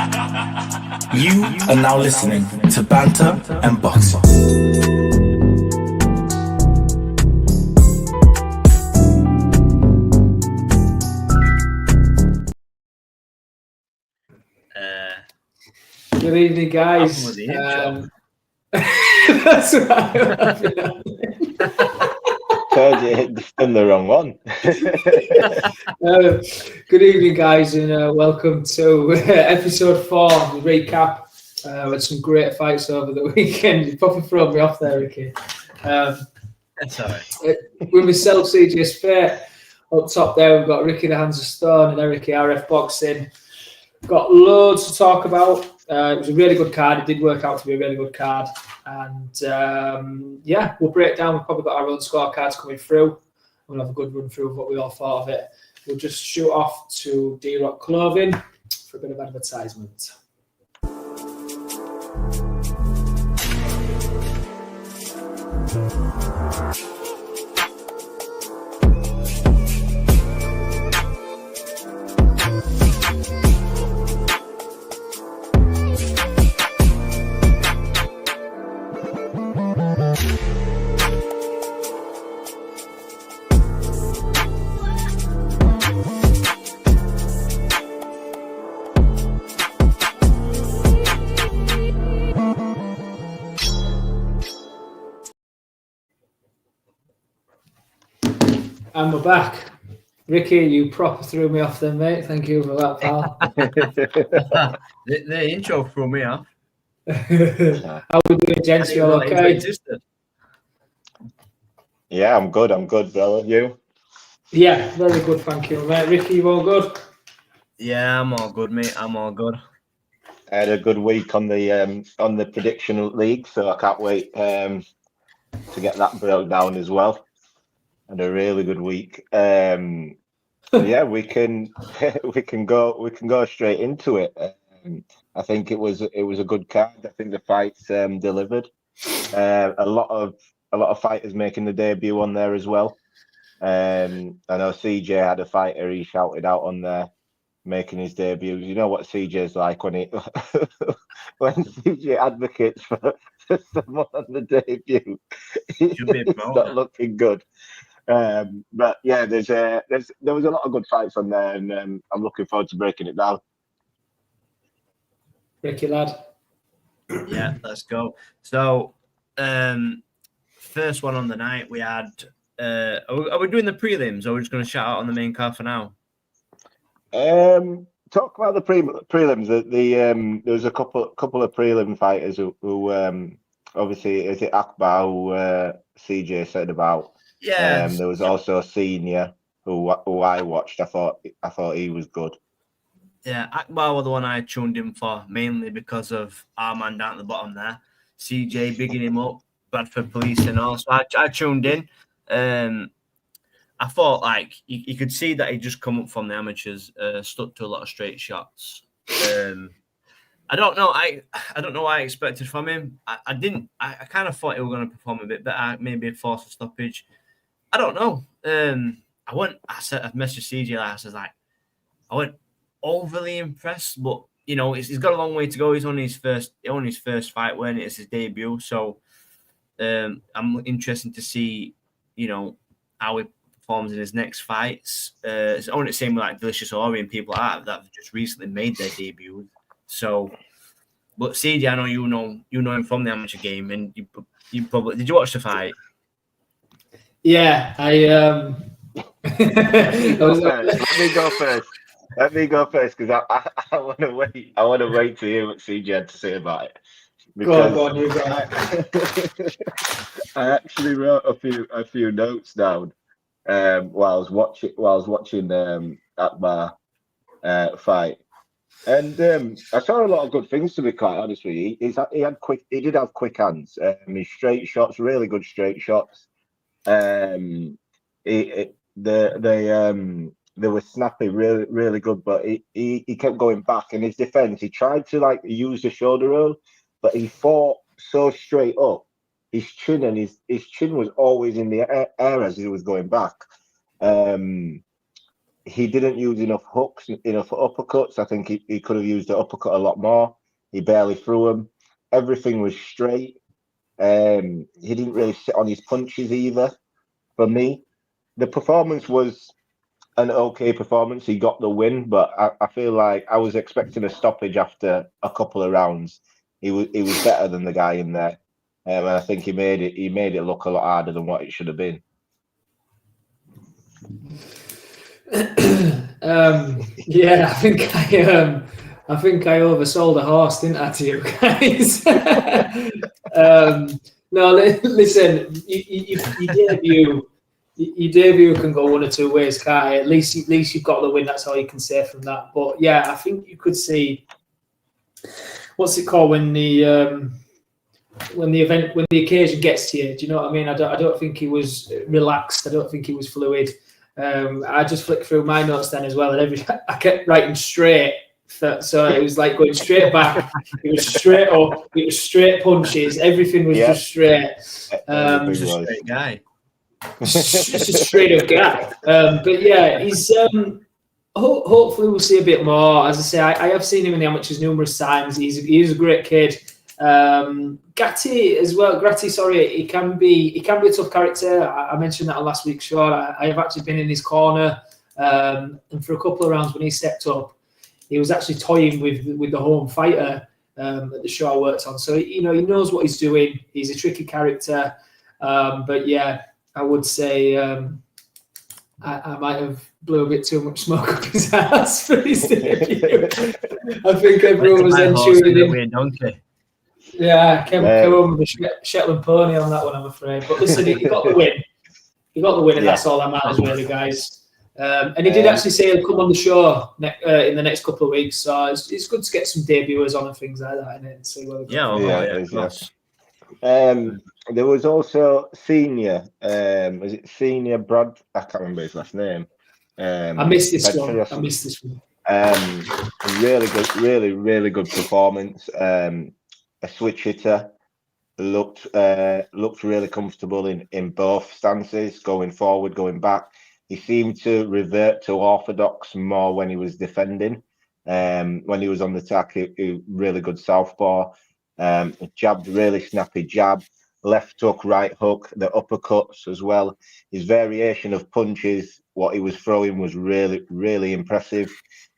You are now listening to Banter and Boxing. Good evening, guys. That's right. Told you you've done the wrong one. Good evening, guys, and welcome to episode 4 of the recap. With some great fights over the weekend. You probably thrown me off there, Ricky. That's all right. With myself, CJ Spate. Up top there, we've got Ricky the Hands of Stone and Eric ERF Boxing. Got loads to talk about. It was a really good card. It did work out to be a really good card. And yeah, we'll break down. We've probably got our own scorecards coming through. We'll have a good run through of what we all thought of it. We'll just shoot off to D-Rock Clothing for a bit of advertisement. And we're back. Ricky, you proper threw me off then, mate. Thank you for that, pal. the intro threw me off. How are we doing, gents? You all okay? Yeah, I'm good, brother. You? Yeah, very good, thank you, mate. Ricky, you all good? Yeah, I'm all good, mate. I'm all good. I had a good week on the prediction league, so I can't wait to get that broke down as well. And a really good week. Yeah, we can go straight into it. I think it was a good card. I think the fights delivered. A lot of fighters making the debut on there as well. I know CJ had a fighter he shouted out on there making his debut. You know what CJ's like when when CJ advocates for someone on the debut. It's not looking good. But yeah, there was a lot of good fights on there, and I'm looking forward to breaking it down. Ricky, lad. Yeah, let's go. So, first one on the night, we had. Are we doing the prelims, or are we just going to shout out on the main card for now? Talk about the prelims. There was a couple of prelim fighters who obviously is it Akbar who CJ said about. Yeah. There was also a senior who I watched. I thought he was good. Yeah, Akbar was the one I tuned in for mainly because of our man down at the bottom there, CJ bigging him up, Bradford Police and all. So I tuned in. I thought like you could see that he just come up from the amateurs, stuck to a lot of straight shots. I don't know. I don't know what I expected from him. I didn't. I kind of thought he was going to perform a bit better, maybe force a stoppage. I don't know. I messaged CJ last. I was like, I wasn't overly impressed, but you know, he's got a long way to go. He's on his first fight when it's his debut. So I'm interested to see, you know, how he performs in his next fights. It's only the same with like Delicious Ori and people like that have just recently made their debut. So, but CJ, I know you know him from the amateur game, and you probably did you watch the fight? Yeah, Let me go first because I want to wait. I want to wait to hear what CJ had to say about it. Go on, you go. I actually wrote a few notes down while I was watching Akbar fight, and I saw a lot of good things. To be quite honest with you, he did have quick hands. His straight shots, really good straight shots. They were snappy, really, really good, but he kept going back. In his defense, he tried to like use the shoulder roll, but he fought so straight up. His chin his chin was always in the air as he was going back. he didn't use enough hooks, enough uppercuts. I think he could have used the uppercut a lot more. He barely threw them. Everything was straight. He didn't really sit on his punches either. For me, the performance was an okay performance. He got the win, but I feel like I was expecting a stoppage after a couple of rounds. He was better than the guy in there, and I think he made it look a lot harder than what it should have been. Yeah, I think I oversold a horse, didn't I, to you guys? No, listen, your debut can go one or two ways, can't it? At least you've got the win. That's all you can say from that. But yeah, I think you could see, what's it called when the occasion gets to you. Do you know what I mean? I don't think he was relaxed. I don't think he was fluid. I just flicked through my notes then as well, and I kept writing straight. So it was like going straight back. It was straight up. It was straight punches. Everything was just straight. Just a straight guy. Just a straight up guy. But yeah, he's. Hopefully, we'll see a bit more. As I say, I have seen him in the amateurs numerous times. He's a great kid. Gatti as well. He can be a tough character. I mentioned that on last week's show. I have actually been in his corner, and for a couple of rounds when he stepped up, he was actually toying with the home fighter at the show I worked on. So he knows what he's doing. He's a tricky character, but yeah, I would say I might have blew a bit too much smoke up his ass for his debut. I think everyone was then tuning in. Yeah, came home with a Shetland pony on that one, I'm afraid. But listen, he got the win. He got the win, and that's all that matters, really, guys. And he did actually say he'll come on the show in the next couple of weeks. So it's good to get some debuters on and things like that, and see where we go. There was also senior. Was it senior Brad? I can't remember his last name. I missed this one. Really good, really good performance. A switch hitter, looked really comfortable in both stances, going forward, going back. He seemed to revert to orthodox more when he was defending. When he was on the attack, he really good southpaw. Jabbed, really snappy jab, left hook, right hook, the uppercuts as well. His variation of punches, what he was throwing was really, really impressive.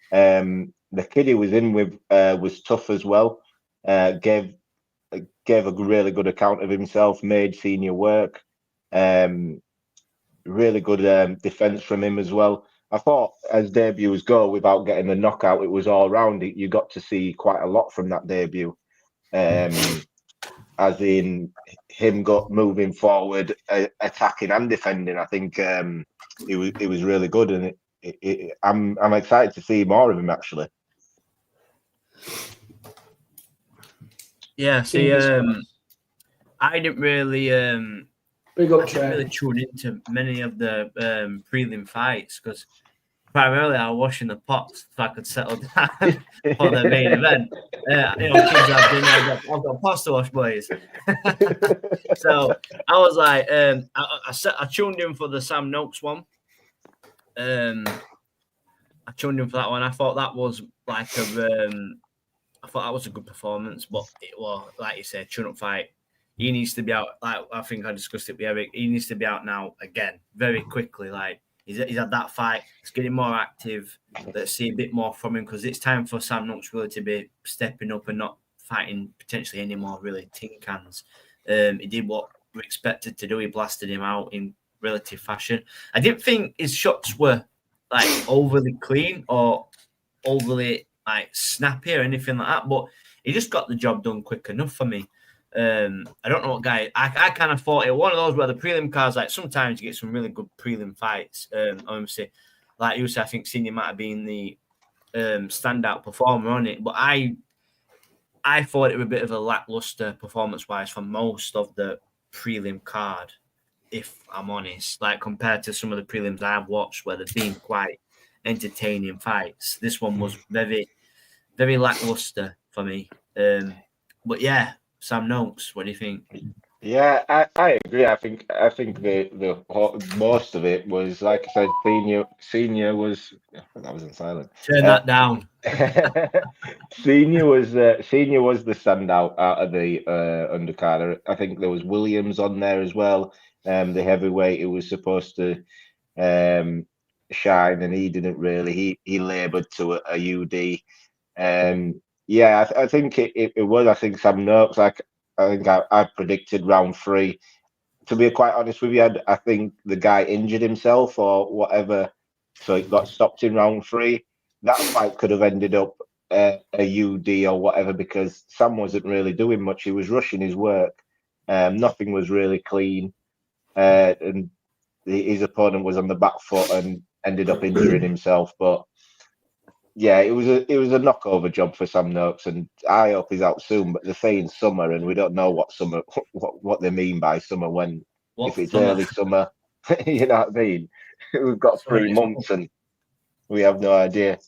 The kid he was in with was tough as well. Gave a really good account of himself, made senior work. Really good defense from him as well. I thought as debuts go, without getting the knockout, it was all round. You got to see quite a lot from that debut. As in him moving forward, attacking and defending. I think he was really good, and I'm excited to see more of him actually. Yeah, see, I didn't really tune into many of the prelim fights because primarily I was washing the pots so I could settle down for the main event. I've got pots to wash, boys. So I was like, I tuned in for the Sam Noakes one. I tuned in for that one. I thought that was like I thought that was a good performance, but it was, like you said, tune-up fight. He needs to be out. Like I think I discussed it with Eric. He needs to be out now again, very quickly. Like he's had that fight. He's getting more active. Let's see a bit more from him because it's time for Sam Noakes really to be stepping up and not fighting potentially any more really tin cans. He did what we expected to do. He blasted him out in relative fashion. I didn't think his shots were like overly clean or overly like snappy or anything like that, but he just got the job done quick enough for me. I don't know what guy. I kind of thought it was one of those where the prelim cards, like sometimes you get some really good prelim fights. Obviously, like you said, I think Senior might have been the standout performer on it, but I thought it was a bit of a lackluster performance-wise for most of the prelim card, if I'm honest. Like compared to some of the prelims I've watched where they've been quite entertaining fights. This one was very, very lackluster for me. But yeah, Sam Noakes, what do you think? Yeah, I agree. I think the most of it was, like I said, senior was, that wasn't silent. Turn that down. Senior was the standout out of the undercard. I think there was Williams on there as well. The heavyweight who was supposed to shine, and he didn't really. He laboured to a UD. Yeah, I think it was. I think Sam Noakes. I think I predicted round 3. To be quite honest with you, I think the guy injured himself or whatever, so it got stopped in round 3. That fight could have ended up a UD or whatever, because Sam wasn't really doing much. He was rushing his work. Nothing was really clean, and his opponent was on the back foot and ended up injuring himself. But yeah, it was a knockover job for Sam Noakes, and I hope he's out soon. But they're saying summer, and we don't know what summer, what they mean by summer. When if it's early summer, you know what I mean? We've got 3 months, and we have no idea.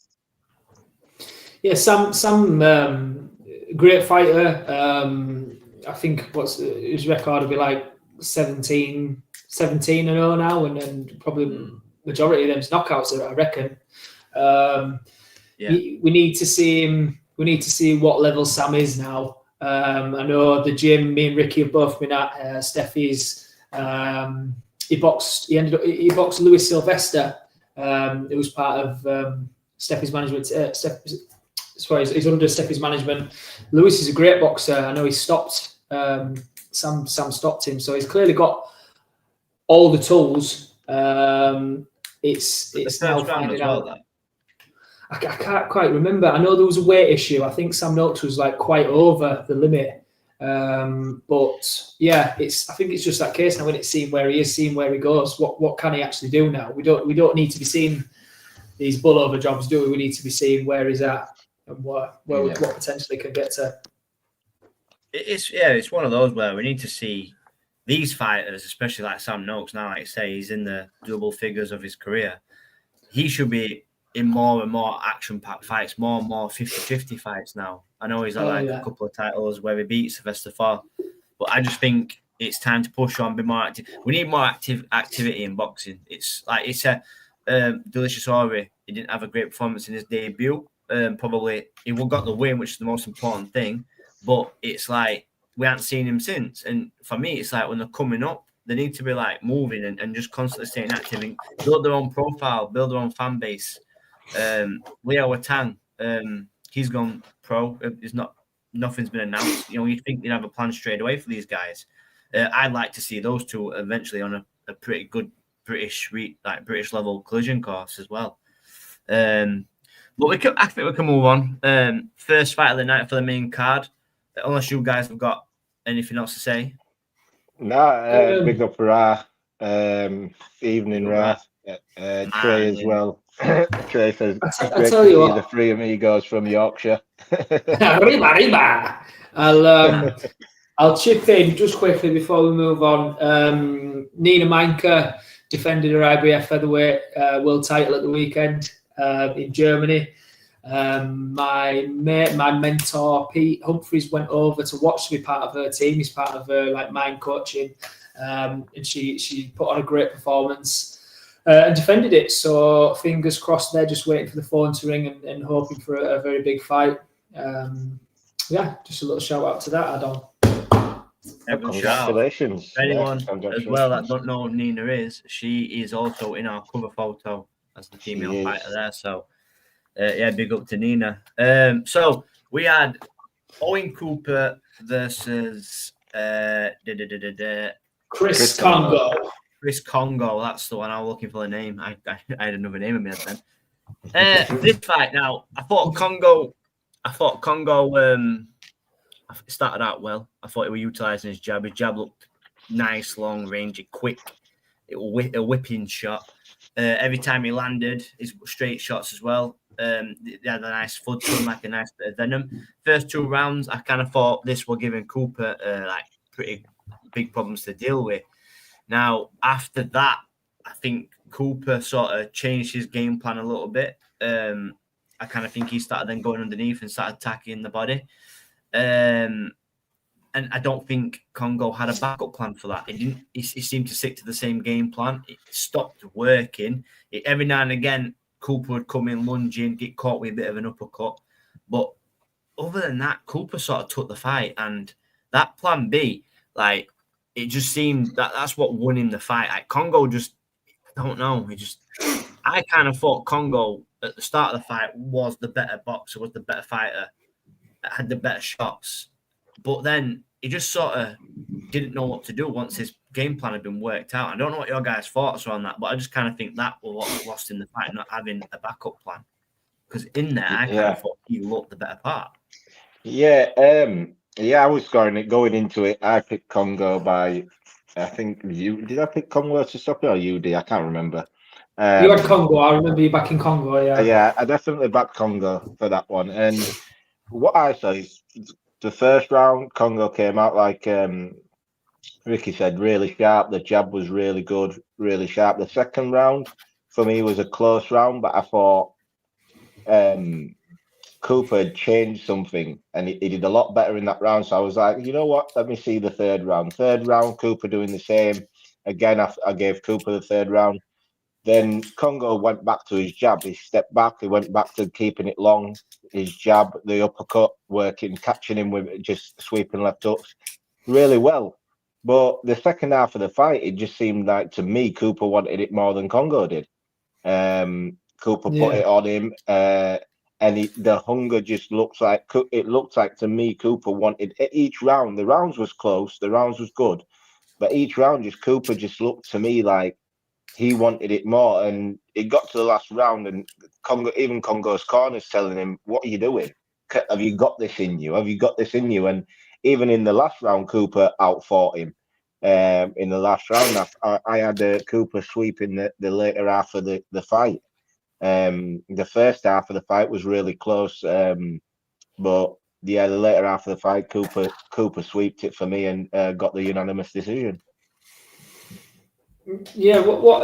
Yeah, Sam, great fighter. I think his record will be like 17 and 0 now, and probably majority of them's knockouts, I reckon. We need to see him. We need to see what level Sam is now. I know the gym. Me and Ricky have both been at Steffi's. He boxed Louis Sylvester. It was part of Steffi's management. He's under Steffi's management. Louis is a great boxer. I know he stopped. Sam stopped him, so he's clearly got all the tools. It's now finding out. I can't quite remember. I know there was a weight issue. I think Sam Noakes was like quite over the limit. But yeah, I think it's just that case now when it's seeing where he is, seeing where he goes. What can he actually do now? We don't need to be seeing these bull over jobs, do we? We need to be seeing where he's at and what potentially can get to. It's one of those where we need to see these fighters, especially like Sam Noakes now, like I say, he's in the double figures of his career. He should be in more and more action-packed fights, more and more 50-50 fights now. I know he's had a couple of titles where he beat Sylvester Fall, but I just think it's time to push on, be more active. We need more activity in boxing. It's a Delicious Ori. He didn't have a great performance in his debut. Probably he got the win, which is the most important thing. But it's like we haven't seen him since. And for me, it's like when they're coming up, they need to be like moving and just constantly staying active and build their own profile, build their own fan base. Leo Watang, he's gone pro. Nothing's been announced. You know, you'd think they'd have a plan straight away for these guys. I'd like to see those two eventually on a pretty good British level collision course as well. But I think we can move on. First fight of the night for the main card. Unless you guys have got anything else to say. No, big up for our evening, Wrath. Trey as well. Trey says, I tell you what, the 3 amigos from Yorkshire. Arriba. I'll chip in just quickly before we move on. Nina Manka defended her IBF featherweight world title at the weekend in Germany. My mentor Pete Humphreys went over to watch to be part of her team. He's part of her mind coaching, and she put on a great performance and defended it. So fingers crossed. They're just waiting for the phone to ring and hoping for a very big fight. Just a little shout out to that, Adam. Congratulations. For anyone as well that don't know who Nina is, she is also in our cover photo as the female fighter there. So big up to Nina. So we had Owen Cooper versus Chris Congo. Chris Congo, that's the one. I was looking for the name. I had another name in my head then. This fight now, I thought Congo started out well. I thought he was utilising his jab. His jab looked nice, long, rangy, quick. It was a whipping shot. Every time he landed, his straight shots as well. They had a nice foot to him, like a nice bit of venom. First 2 rounds, I kind of thought this were giving Cooper pretty big problems to deal with. Now, after that, I think Cooper sort of changed his game plan a little bit. I kind of think he started then going underneath and started attacking the body. And And I don't think Congo had a backup plan for that. It didn't. He seemed to stick to the same game plan. It stopped working. Every now and again, Cooper would come in, lunge in, get caught with a bit of an uppercut. But other than that, Cooper sort of took the fight. And that plan B, like, it just seemed that's what won him the fight. Like, Congo just, I don't know. I kind of thought Congo at the start of the fight was the better boxer, was the better fighter, had the better shots. But then he just sort of didn't know what to do once his game plan had been worked out. I don't know what your guys' thoughts are on that, but I just kind of think that was what lost in the fight, not having a backup plan. Because in there, I kind of thought he looked the better part. Yeah, I was going into it. I picked Congo by, I think did I pick Congo to stop it or you did? I can't remember. You had Congo. I remember you backing Congo. Yeah. Yeah, I definitely backed Congo for that one. And what I saw is the first round, Congo came out like Ricky said, really sharp. The jab was really good, really sharp. The second round for me was a close round, but I thought Cooper had changed something and he did a lot better in that round. So I was like, you know what? Let me see the third round. Third round, Cooper doing the same. Again, I gave Cooper the third round. Then Congo went back to his jab. He stepped back. He went back to keeping it long. His jab, the uppercut, working, catching him with just sweeping left hooks really well. But the second half of the fight, it just seemed like to me, Cooper wanted it more than Congo did. Cooper put it on him, and the hunger just looks like to me, Cooper wanted each round. The rounds was close. The rounds was good. But each round, Cooper just looked to me like he wanted it more, and it got to the last round, and Congo's corner's telling him, "What are you doing? Have you got this in you? Have you got this in you?" And even in the last round, Cooper outfought him. In the last round, I had Cooper sweeping the later half of the fight. The first half of the fight was really close, but the later half of the fight, Cooper sweeped it for me and got the unanimous decision. Yeah, what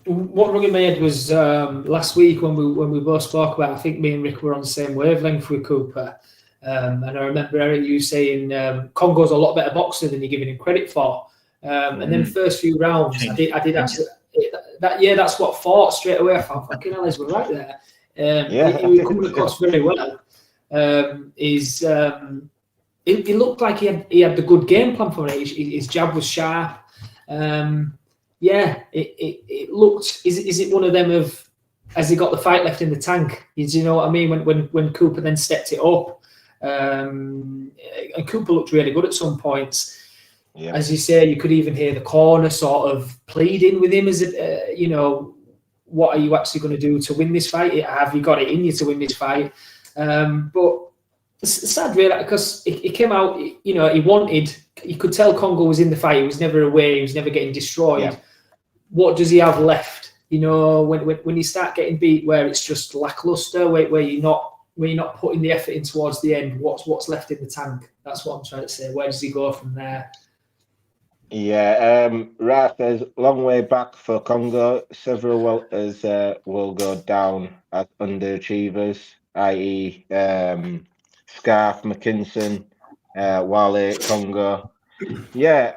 rung in my head was last week when we both spoke about. I think me and Rick were on the same wavelength with Cooper, and I remember Eric, you saying Congo's a lot better boxer than you're giving him credit for. And then first few rounds, I did actually that's what fought straight away. I thought, fucking hell, we're right there. He was coming across very well. It looked like he had the good game plan for it. His jab was sharp. It looked. Is it one of them of has he got the fight left in the tank? Do you know what I mean? When Cooper then stepped it up, and Cooper looked really good at some points. Yeah. As you say, you could even hear the corner sort of pleading with him, as what are you actually going to do to win this fight? Have you got it in you to win this fight? But it's sad, really, because it came out. You could tell Congo was in the fight. He was never away. He was never getting destroyed. Yeah. What does he have left? When you start getting beat, where it's just lackluster, where you're not putting the effort in towards the end. What's left in the tank? That's what I'm trying to say. Where does he go from there? Yeah, Raf says long way back for Congo. Several welters will go down as underachievers, i.e., Scarf, McKinson, Wale, Congo. Yeah,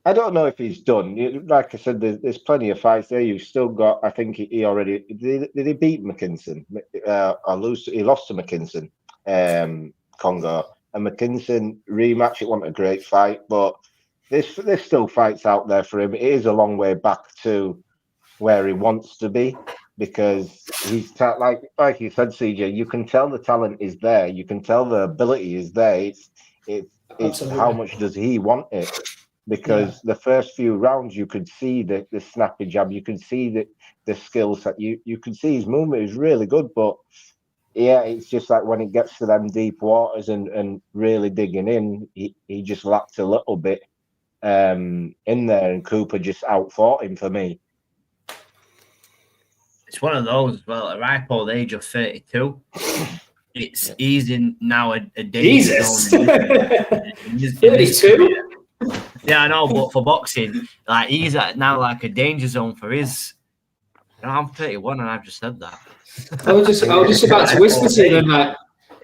I don't know if he's done. Like I said, there's plenty of fights there. You've still got. I think he already did he beat McKinson or lose? He lost to McKinson, Congo. And McKinson rematch, it wasn't a great fight, but there's still fights out there for him. It is a long way back to where he wants to be, because he's like you said, CJ. You can tell the talent is there. You can tell the ability is there. It's how much does he want it? Because the first few rounds, you could see the snappy jab. You could see the skill set. You could see his movement is really good, but. Yeah, it's just like when it gets to them deep waters and really digging in, he just lacked a little bit in there, and Cooper just outfought him for me. It's one of those as well. At ripe old age of 32, he's in now a danger zone. 32? Yeah, I know, but for boxing, like he's now like a danger zone for his. I'm 31 and I've just said that. I was just about to whisper to you then, like,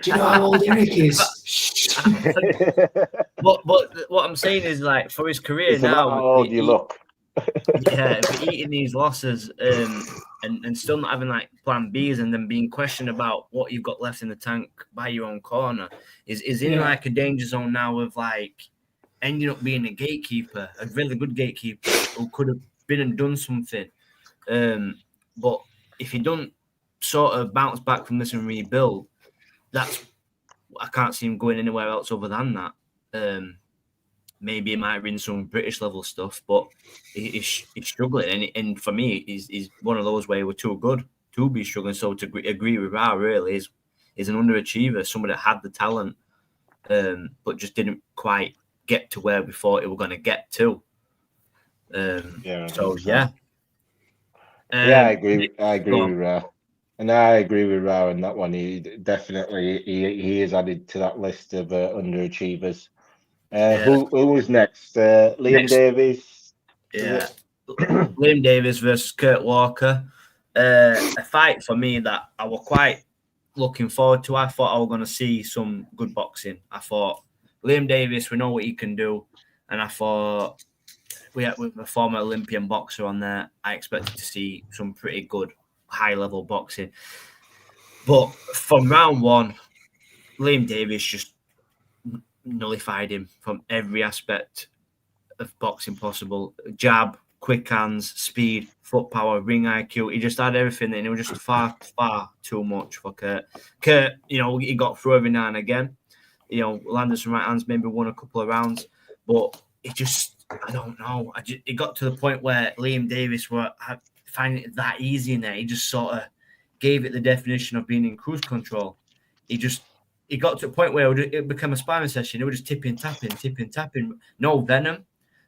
Do you know how old Eric is? But what I'm saying is, like, for his career It's about now, how old you look. yeah, for eating these losses and still not having like plan Bs and then being questioned about what you've got left in the tank by your own corner is in like a danger zone now of like ending up being a gatekeeper, a really good gatekeeper who could have been and done something. But if he don't sort of bounce back from this and rebuild, I can't see him going anywhere else other than that. Maybe he might win some British level stuff, but he's struggling. And for me, he's one of those where we're too good to be struggling. So to agree with Ra, really, is an underachiever, somebody that had the talent, but just didn't quite get to where we thought it were going to get to. I agree. I agree with Ra. And I agree with Ra on that one. He definitely he is added to that list of underachievers. Who was next? Liam Davies. Yeah, Liam Davies versus Kurt Walker. A fight for me that I was quite looking forward to. I thought I was going to see some good boxing. I thought Liam Davies, we know what he can do, and I thought with a former Olympian boxer on there, I expected to see some pretty good high level boxing. But from round one, Liam Davies just nullified him from every aspect of boxing possible. Jab, quick hands, speed, foot power, ring IQ. He just had everything, and it was just far too much for Kurt. Kurt, he got through every now and again. Landed some right hands, maybe won a couple of rounds, but it just, I don't know. It got to the point where Liam Davies were finding it that easy in there. He just sort of gave it the definition of being in cruise control. It got to a point where it became a sparring session. It was just tipping, tapping. No venom.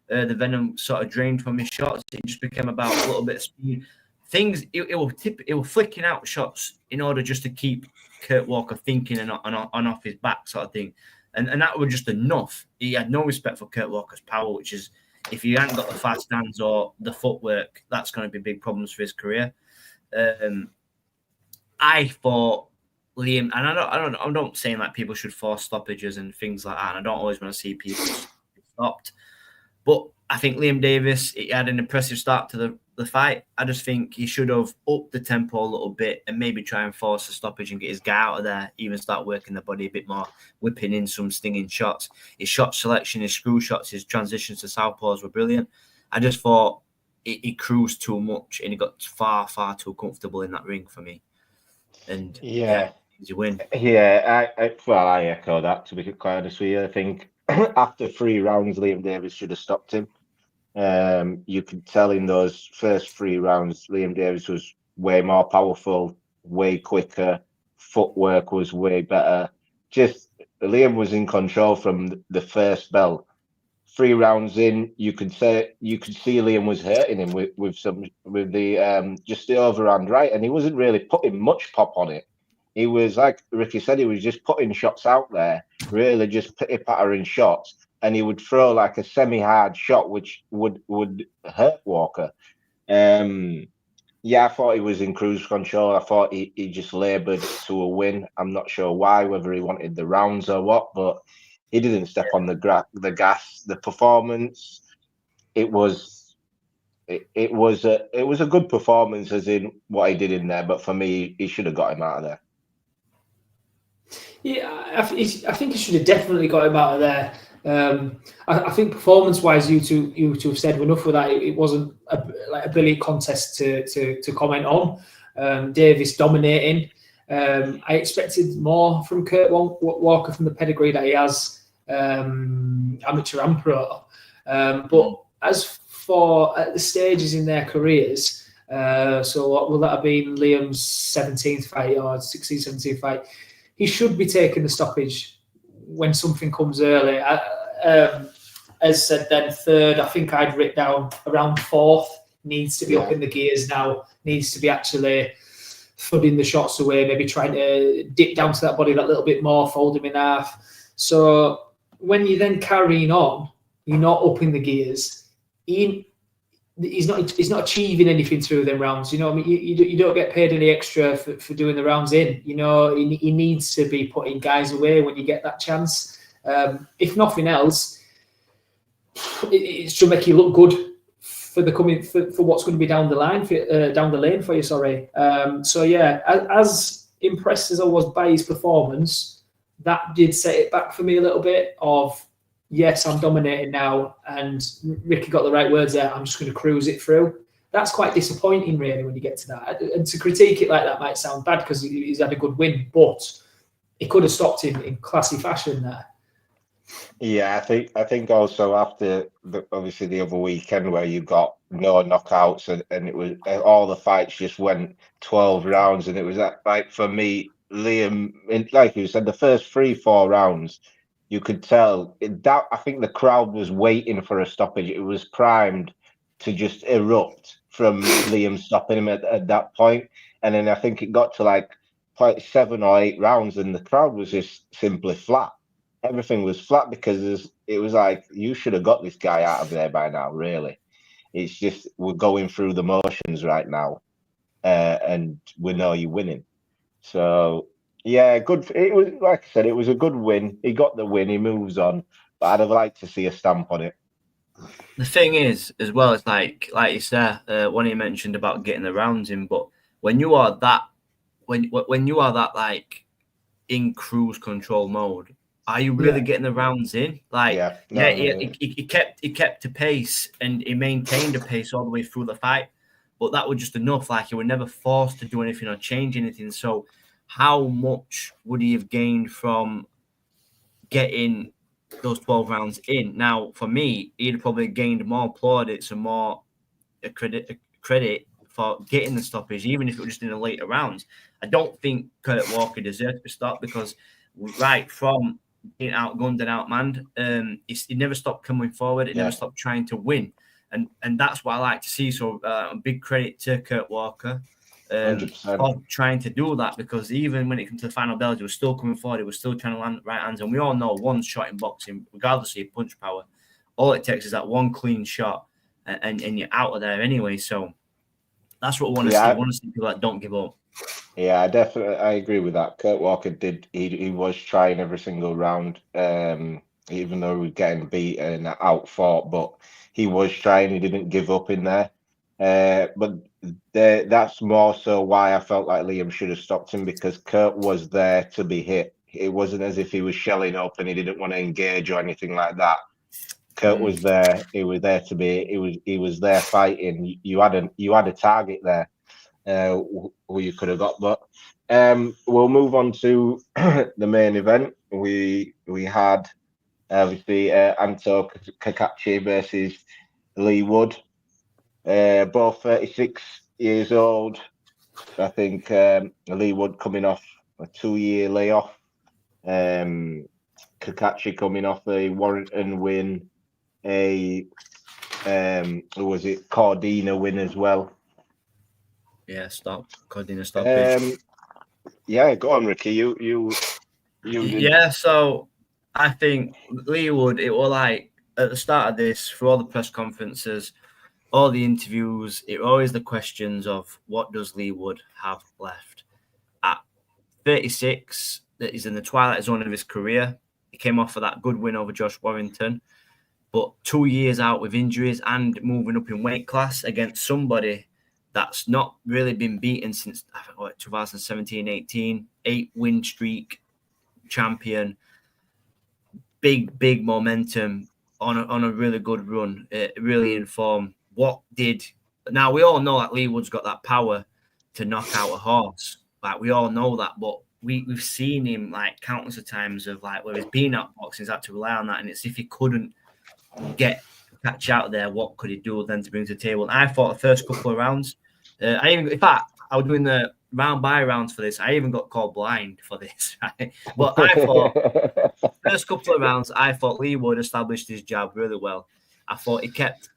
The venom sort of drained from his shots. It just became about a little bit of speed. Things, it was flicking out shots in order just to keep Kurt Walker thinking and on off his back sort of thing. And that was just enough. He had no respect for Kurt Walker's power, which is, if you haven't got the fast hands or the footwork, that's going to be big problems for his career. I thought Liam, and I'm not saying like people should force stoppages and things like that, and I don't always want to see people stopped, but I think Liam Davies, he had an impressive start to the fight. I just think he should have upped the tempo a little bit and maybe try and force a stoppage and get his guy out of there, even start working the body a bit more, whipping in some stinging shots. His shot selection, his screw shots, his transitions to southpaws were brilliant. I just thought he cruised too much and he got far too comfortable in that ring for me. And easy win. Yeah, I echo that, to be quite honest with you. I think after 3 rounds, Liam Davies should have stopped him. You could tell in those first 3 rounds, Liam Davies was way more powerful, way quicker, footwork was way better. Just Liam was in control from the first bell. 3 rounds in, you could see Liam was hurting him with the just the overhand right, and he wasn't really putting much pop on it. He was, like Ricky said, he was just putting shots out there, really just pitter-pattering shots, and he would throw like a semi-hard shot, which would hurt Walker. I thought he was in cruise control. I thought he just laboured to a win. I'm not sure why, whether he wanted the rounds or what, but he didn't step on the gas. The performance, it was a good performance, as in what he did in there. But for me, he should have got him out of there. Yeah, I think he should have definitely got him out of there. I think performance-wise, you two have said enough with that. It wasn't a brilliant contest to comment on. Davies dominating. I expected more from Kurt Walker from the pedigree that he has, amateur and pro. But as for at the stages in their careers, so what will that have been? Liam's 17th fight or 16th, 17th fight. He should be taking the stoppage when something comes early. As said, then third, I think I'd written down around 4th, needs to be up in the gears now, needs to be actually thudding the shots away, maybe trying to dip down to that body that little bit more, fold him in half. So when you're then carrying on, you're not up in the gears. he's not achieving anything through them rounds. You know what I mean? You don't get paid any extra for doing the rounds in. You know, he needs to be putting guys away when you get that chance. If nothing else, it should make you look good for what's going to be down the lane for you. Sorry. So yeah, as impressed as I was by his performance, that did set it back for me a little bit. Of yes, I'm dominating now, and Ricky got the right words there. I'm just going to cruise it through. That's quite disappointing, really, when you get to that. And to critique it like that might sound bad because he's had a good win, but he could have stopped him in classy fashion there. Yeah, I think also after obviously the other weekend where you got no knockouts and it was all the fights just went 12 rounds, and it was like for me, Liam, like you said, the first 3-4 rounds, you could tell that I think the crowd was waiting for a stoppage. It was primed to just erupt from Liam stopping him at that point. And then I think it got to like 7 or 8 rounds, and the crowd was just simply flat. Everything was flat because it was like, you should have got this guy out of there by now, really. It's just we're going through the motions right now, and we know you're winning. So, yeah, good. It was, like I said, it was a good win. He got the win. He moves on. But I'd have liked to see a stamp on it. The thing is, as well, it's like you said, when you mentioned about getting the rounds in, but when you are that, when you are that like in cruise control mode, are you really getting the rounds in? Like, he kept the pace and he maintained the pace all the way through the fight, but that was just enough. Like, he was never forced to do anything or change anything. So, how much would he have gained from getting those 12 rounds in? Now, for me, he'd probably gained more plaudits and more credit for getting the stoppage, even if it was just in the later rounds. I don't think Kurt Walker deserved to be stopped because right from being outgunned and outmanned, he never stopped coming forward. He never stopped trying to win. And that's what I like to see. So big credit to Kurt Walker for trying to do that, because even when it comes to the final bells, he was still coming forward. He was still trying to land right hands. And we all know one shot in boxing, regardless of your punch power, all it takes is that one clean shot and you're out of there anyway. So that's what we want to see. We want to see people that don't give up. Yeah, I agree with that. Kurt Walker did. He was trying every single round, even though he was getting beat and out fought. But he was trying. He didn't give up in there. But that's more so why I felt like Liam should have stopped him, because Kurt was there to be hit. It wasn't as if he was shelling up and he didn't want to engage or anything like that. Kurt was there. He was there to be. He was there fighting. You had a target there. Who you could have got, but we'll move on to the main event. We had obviously Anto Kakachi versus Lee Wood, both 36 years old. I think Lee Wood coming off a 2-year layoff, Kakachi coming off a Warrington win, who was it, Cordina win as well. Yeah, Cordina stoppage. Yeah, go on, Ricky. You Yeah, so I think Lee Wood, it was like at the start of this, for all the press conferences, all the interviews, it was always the questions of what does Lee Wood have left? At 36, that is in the twilight zone of his career. He came off of that good win over Josh Warrington, but 2 years out with injuries and moving up in weight class against somebody that's not really been beaten since 2017-18, 8-win streak, champion, big momentum on a really good run, really in form. Now we all know that Lee Wood's got that power to knock out a horse. Like, we all know that, but we've seen him like countless of times of like where he's been out boxing, he's had to rely on that, and it's if he couldn't catch out there, what could he do then to bring to the table? And I thought the first couple of rounds, in fact, I was doing the round by rounds for this. I even got called blind for this, right? But I thought first couple of rounds, I thought Lee Wood established his jab really well. I thought he kept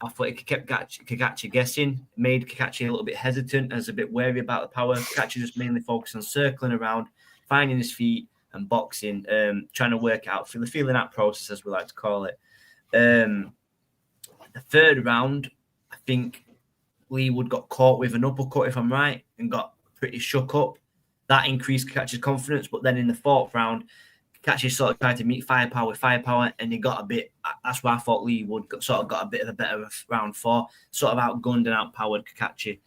Kakachi guessing, made Kakachi a little bit hesitant, as a bit wary about the power. Kakachi just mainly focused on circling around, finding his feet and boxing, trying to work out, feeling that process, as we like to call it. The third round, I think Leewood got caught with an uppercut, if I'm right, and got pretty shook up. That increased Kakachi's confidence, but then in the 4th round, Kakachi sort of tried to meet firepower with firepower, and he got a bit. That's why I thought Leewood got a bit of a better round 4, sort of outgunned and outpowered Kakachi.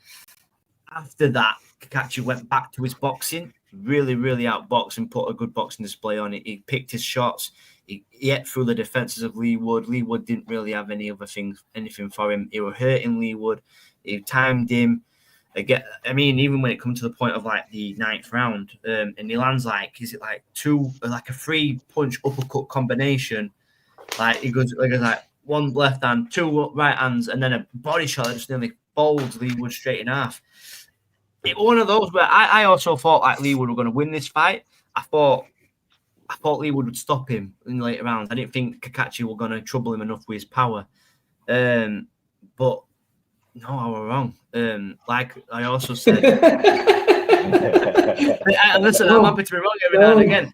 After that, Kakachi went back to his boxing, really, really outboxed and put a good boxing display on it. He picked his shots. He ate through the defenses of Leewood. Leewood didn't really have anything for him. He was hurting Leewood. He timed him. Again, I mean, even when it comes to the point of like the 9th round, and he lands like, is it like a 3-punch uppercut combination? Like he goes like 1 left hand, 2 right hands, and then a body shot that just nearly folds Leewood straight in half. It was one of those where I also thought like Leewood were going to win this fight. I thought Leewood would stop him in the later rounds. I didn't think Kakachi were going to trouble him enough with his power. But no, I was wrong. Like I also said, listen, I'm happy to be wrong every now and again.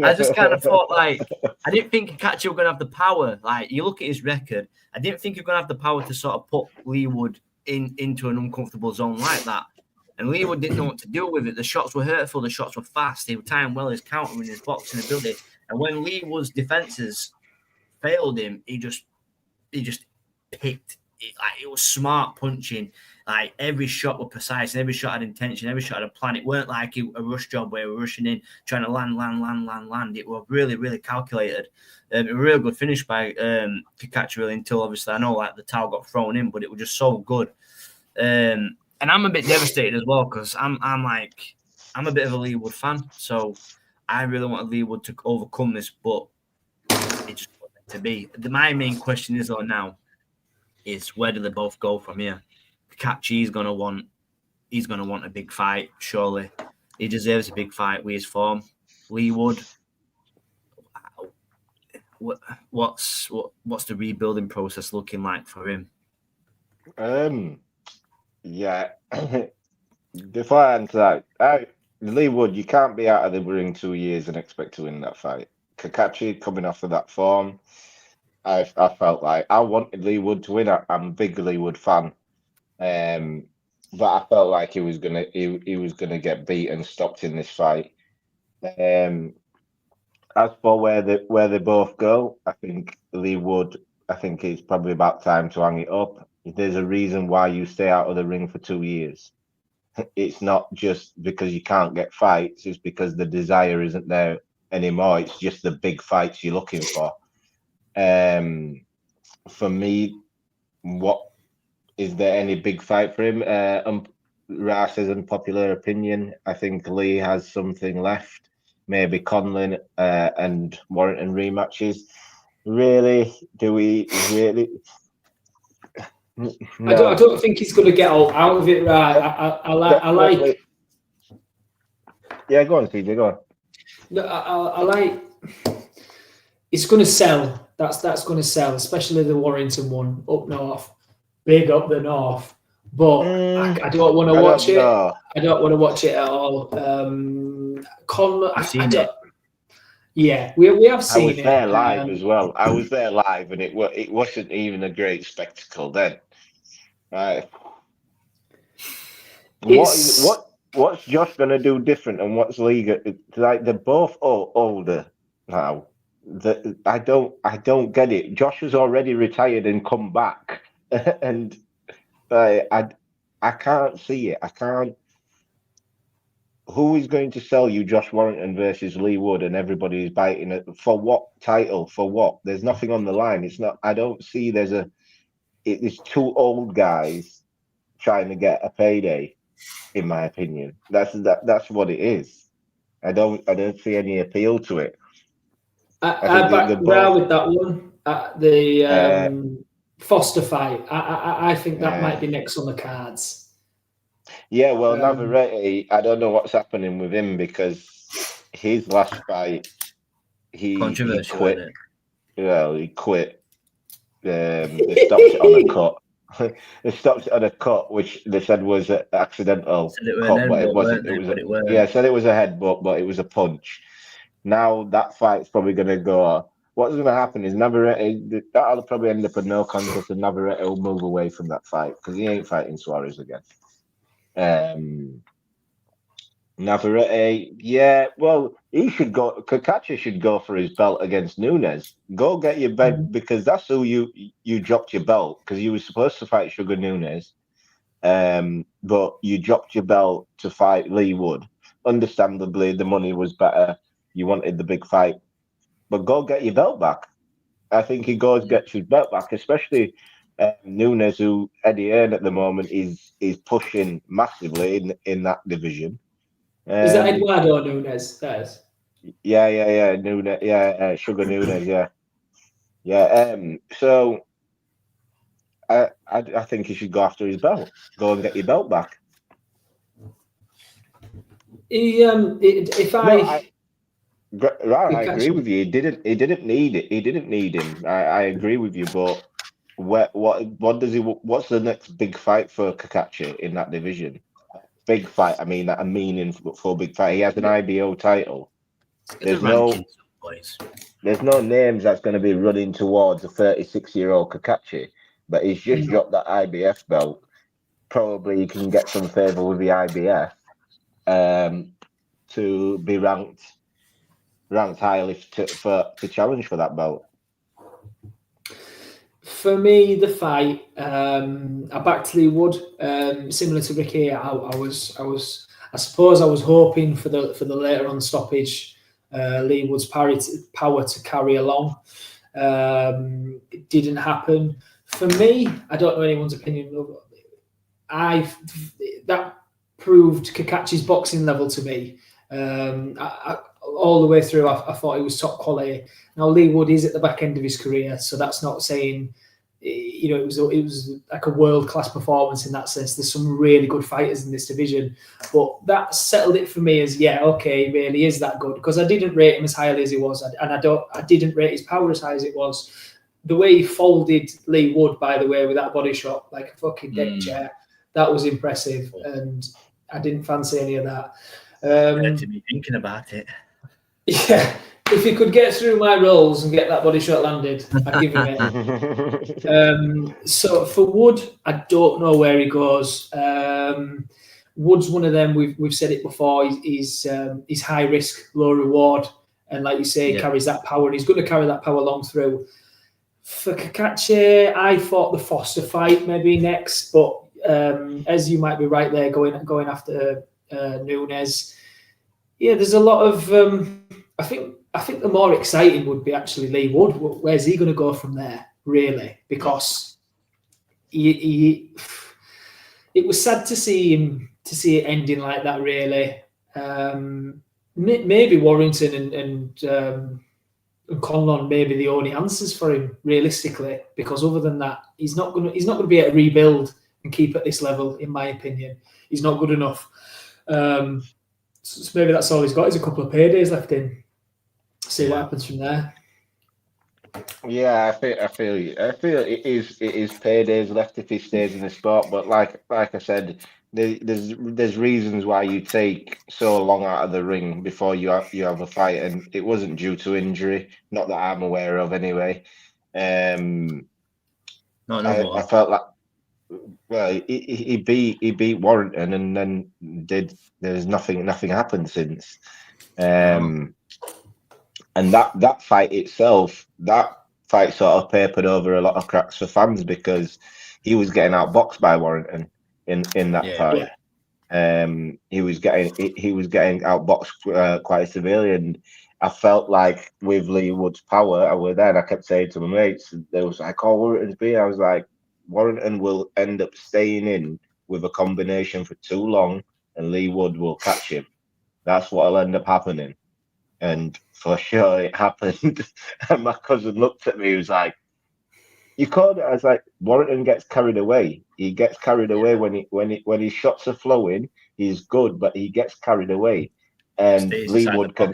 I just kind of thought like I didn't think Kakachi were going to have the power. Like you look at his record, I didn't think he was going to have the power to sort of put Leewood into an uncomfortable zone like that. And Leewood didn't know what to do with it. The shots were hurtful. The shots were fast. He was tying well his countering, his boxing ability. And when Leewood's defenses failed him, he just picked. It was smart punching. Like every shot was precise. And every shot had intention. Every shot had a plan. It weren't like a rush job where we're rushing in, trying to land. It was really, really calculated. A real good finish by Kakachi really until obviously I know like the towel got thrown in, but it was just so good. And I'm a bit devastated as well because I'm a bit of a Leewood fan, so I really want Leewood to overcome this, but it just wasn't to be. My main question is though now is where do they both go from here? Kakachi's gonna want a big fight, surely. He deserves a big fight with his form. Leewood, what's the rebuilding process looking like for him? Yeah. Before I answer that, Leewood, you can't be out of the ring 2 years and expect to win that fight. Kakachi coming off of that form, I felt like I wanted Leewood to win. I'm a big Leewood fan, but I felt like he was gonna get beat and stopped in this fight. As for where they both go, I think Leewood. I think it's probably about time to hang it up. There's a reason why you stay out of the ring for 2 years. It's not just because you can't get fights. It's because the desire isn't there anymore. It's just the big fights you're looking for. For me, is there any big fight for him? Ra says unpopular opinion. I think Lee has something left. Maybe Conlon and Warrington rematches. Really? Do we really? No. I don't think he's going to get all out of it, right? I like. Yeah, go on, CJ. Go on. No, I like. It's going to sell. That's going to sell, especially the Warrington one up north. Big up the north, but I don't want to watch it. I don't want to watch it at all. Conlon, I've seen it. Yeah, we have seen it. I was there live as well. I was there live, and it wasn't even a great spectacle then. Right. What's Josh gonna do different, and what's Liga like? They're both older now. I don't get it. Josh has already retired and come back, and I can't see it. I can't. Who is going to sell you Josh Warrington versus Leewood, and everybody is biting it for what title? For what? There's nothing on the line. It's not. I don't see. It's two old guys trying to get a payday. In my opinion, that's what it is. I don't see any appeal to it. I back Ra with that one. The Foster fight. I think that might be next on the cards. Yeah, well, Navarrete, I don't know what's happening with him because his last fight, he quit. Well, he quit. They stopped it on a cut. They stopped it on a cut, which they said was an accidental cut, but it wasn't. Yeah, said it was a headbutt, but it was a punch. Now that fight's probably going to go what's going to happen is Navarrete, that'll probably end up a no contest, and Navarrete will move away from that fight because he ain't fighting Suarez again. Navarrete, yeah, well, he should go. Kakachi should go for his belt against Nunes. Go get your belt because that's who you dropped your belt because you were supposed to fight Sugar Nunes, but you dropped your belt to fight Lee Wood. Understandably, the money was better. You wanted the big fight, but go get your belt back. I think he goes gets his belt back, especially Nunes, who Eddie Hearn at the moment is pushing massively in that division. Is that Eduardo Nunes? Yes. Yeah. Nunes, Sugar Nunes, yeah. So I think he should go after his belt. Go and get your belt back. I agree with you. He didn't need it. He didn't need him. I agree with you, but what does he? What's the next big fight for Kakachi in that division? Big fight. I mean, a meaningful big fight. He has an IBO title. There's no names that's going to be running towards a 36-year-old Kakachi, but he's just dropped that IBF belt. Probably he can get some favor with the IBF to be ranked highly to challenge for that belt. For me, the fight, I backed Lee Wood. Similar to Ricky, I suppose I was hoping for the later on stoppage, Lee Wood's power to carry along. It didn't happen. For me, I don't know anyone's opinion. That proved Kakachi's boxing level to me. All the way through, I thought he was top quality. Now Lee Wood is at the back end of his career, so that's not saying it was like a world-class performance in that sense. There's some really good fighters in this division, but that settled it for me as he really is that good, because I didn't rate him as highly as he was, and I didn't rate his power as high as it was. The way he folded Lee Wood, by the way, with that body shot like a fucking deck chair, that was impressive, and I didn't fancy any of that. To be thinking about it. Yeah, if he could get through my rolls and get that body shot landed, I'd give him it. So for Wood, I don't know where he goes. Wood's one of them. We've said it before. He's high risk, low reward, and like you say, carries that power. And he's going to carry that power long through. For Kakachi, I thought the Foster fight maybe next, but as you might be right there, going after Nunes. Yeah, there's a lot of. I think the more exciting would be actually Lee Wood. Where's he going to go from there, really? Because it was sad to see it ending like that. Really, maybe Warrington and Conlon may be the only answers for him realistically. Because other than that, he's not going to be able to rebuild and keep at this level. In my opinion, he's not good enough. So maybe that's all he's got. Is a couple of paydays left in. See what happens from there. Yeah, I feel it is paydays left if he stays in the sport. But like I said, there's reasons why you take so long out of the ring before you have a fight, and it wasn't due to injury, not that I'm aware of anyway. I felt like. Well, he beat Warrington, and then there's nothing happened since. And that fight itself, sort of papered over a lot of cracks for fans because he was getting outboxed by Warrington in that fight. Yeah. He was getting outboxed quite severely, and I felt like with Lee Wood's power, I was there and I kept saying to my mates, they was like, "Oh, Warrington's being." I was like, Warrington will end up staying in with a combination for too long, and Lee Wood will catch him. That's what'll end up happening. And for sure, it happened. And my cousin looked at me. He was like, "You called it." I was like, "Warrington gets carried away. He gets carried away when his shots are flowing. He's good, but he gets carried away." And Lee Wood can,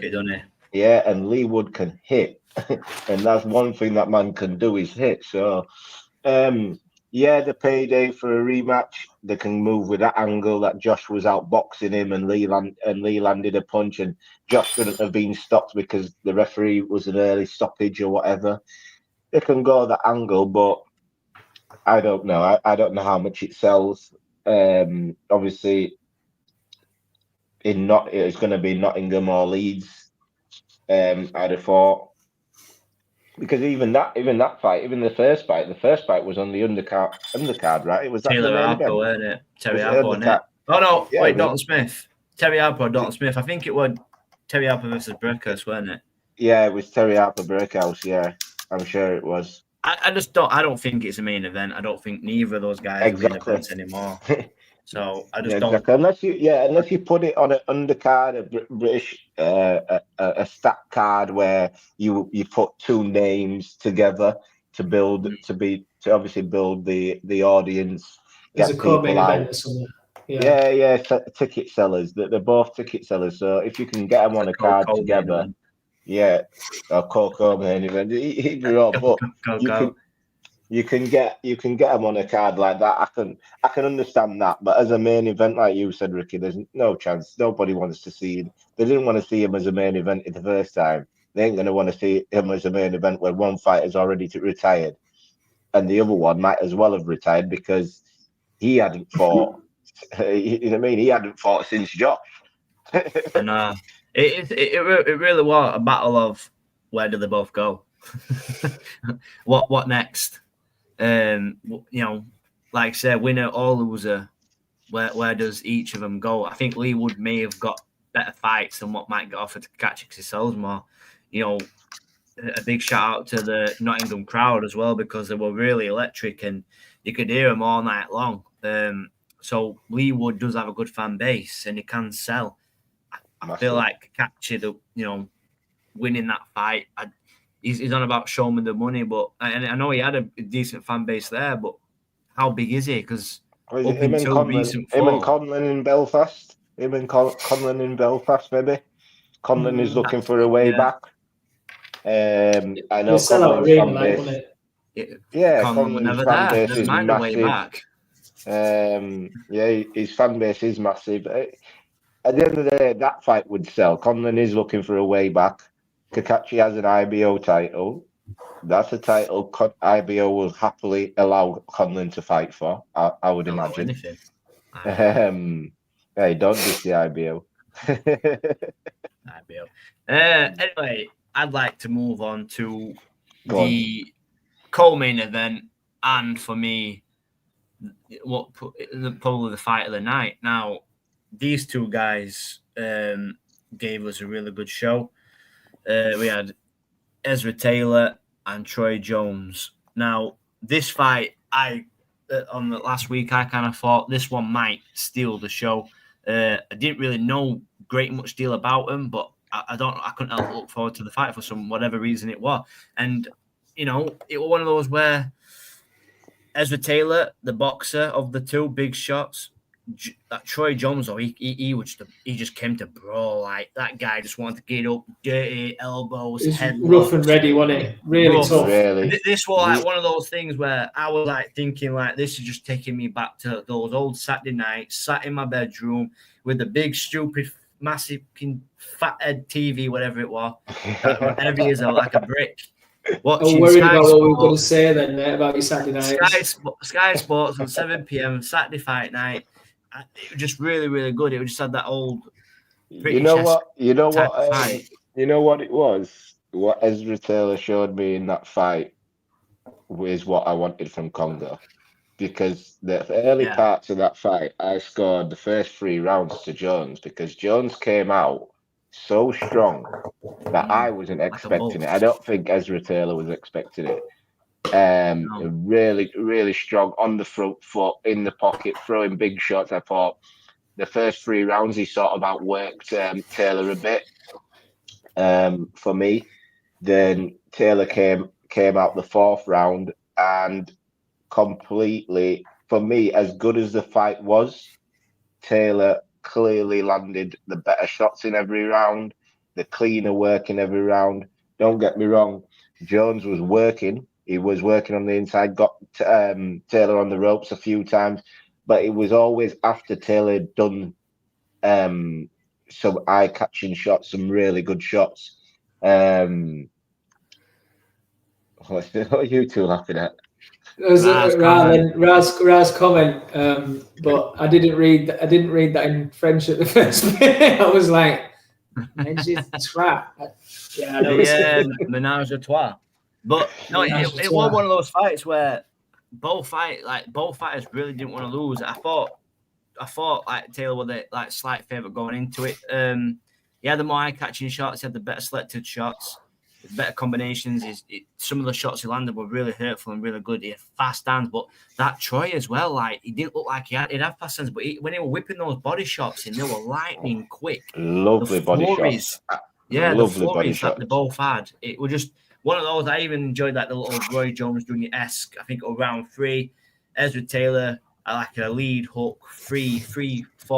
and Lee Wood can hit, and that's one thing that man can do is hit. So, Yeah, the payday for a rematch. They can move with that angle that Josh was out boxing him and Lee landed a punch and Josh couldn't have been stopped because the referee was an early stoppage or whatever. They can go that angle, but I don't know. I don't know how much it sells. Obviously, it's going to be Nottingham or Leeds. I'd have thought. Because even that fight, even the first fight was on the undercard, right? Was that the Taylor main Harper, event? weren't it? Terry Was it Harper, wasn't it? Oh no, Yeah, wait, Dalton Smith. Terry Harper or Dalton Smith. I think it was Terry Harper versus Burkhouse, wasn't it? Yeah, it was Terry Harper Breakhouse. Yeah, I'm sure it was. I just don't. I don't think it's a main event. I don't think neither of those guys are main events anymore. So I just don't. Exactly. Unless you put it on an undercard, a British a stat card where you put two names together to build to obviously build the audience, There's get a co-main people event out. or something. Yeah, ticket sellers. They're both ticket sellers. So if you can get them on a card together, yeah, or Coco main event, either or. But you can get them on a card like that. I can understand that, but as a main event, like you said, Ricky, there's no chance. Nobody wants to see him. They didn't want to see him as a main event the first time. They ain't going to want to see him as a main event when one fighter's already retired, and the other one might as well have retired because he hadn't fought. You know what I mean? He hadn't fought since Josh. And it really was a battle of where do they both go? What next? You know, like I said, winner or loser, where does each of them go? I think Lee Wood may have got better fights than what might get offered to Catch because he sells more. You know, a big shout out to the Nottingham crowd as well because they were really electric and you could hear them all night long. So Lee Wood does have a good fan base and he can sell. I feel like Catchy, winning that fight. He's on about show me the money, but I know he had a decent fan base there, but how big is he? Because up until recent him and Conlon in Belfast. Him and Conlon in Belfast, maybe. Conlon is looking for a way back. I know Conlon's fan base. Conlon's fan base is massive. His fan base is massive. At the end of the day, that fight would sell. Conlon is looking for a way back. Kakachi has an IBO title. That's a title IBO will happily allow Conlon to fight for, I would imagine. Hey, don't diss the IBO. IBO. Anyway, I'd like to move on to the co-main event, and for me, probably the fight of the night. Now, these two guys gave us a really good show. We had Ezra Taylor and Troy Jones. Now, this fight, on the last week, I kind of thought this one might steal the show. I didn't really know great much deal about him, but I couldn't help look forward to the fight for some whatever reason it was. And it was one of those where Ezra Taylor, the boxer of the two, big shots. Troy Jones, he just came to brawl. Like that guy just wanted to get up, dirty elbows, head rough and ready, wasn't it? Really tough. Really. This was like one of those things where I was like thinking like this is just taking me back to those old Saturday nights, sat in my bedroom with the big stupid massive fat head TV, whatever it was, heavy as like a brick. I'm worried about what we were going to say then, mate, about your Saturday nights. Sky Sports on 7 p.m. Saturday fight night. It was just really, really good. It just had that old. You know what it was. What Ezra Taylor showed me in that fight was what I wanted from Congo, because the early parts of that fight, I scored the first 3 rounds to Jones because Jones came out so strong that I wasn't expecting it. I don't think Ezra Taylor was expecting it. Really, really strong on the front foot, in the pocket, throwing big shots. I thought the first 3 rounds he sort of outworked Taylor a bit. For me, then Taylor came out the 4th round and completely, for me, as good as the fight was, Taylor clearly landed the better shots in every round, the cleaner work in every round. Don't get me wrong, Jones was working, He was working on the inside, got Taylor on the ropes a few times, but it was always after Taylor had done some eye-catching shots, some really good shots. What are you two laughing at? Raz comment, but I didn't read that in French at the first bit. I was like, trap. Yeah, menage a trois. But no, it was one of those fights where both fighters really didn't want to lose. I thought like Taylor was the like slight favourite going into it. He had the more eye-catching shots, he had the better selected shots, better combinations. Some of the shots he landed were really hurtful and really good. He had fast hands, but that Troy as well, like he didn't look like he'd have fast hands, but when he was whipping those body shots in, they were lightning quick. Lovely body shots. Yeah, lovely body shots that they both had. It was just one of those. I even enjoyed like the little Roy Jones Jr.-esque. I think it was round 3. Ezra Taylor, I like a lead hook, 4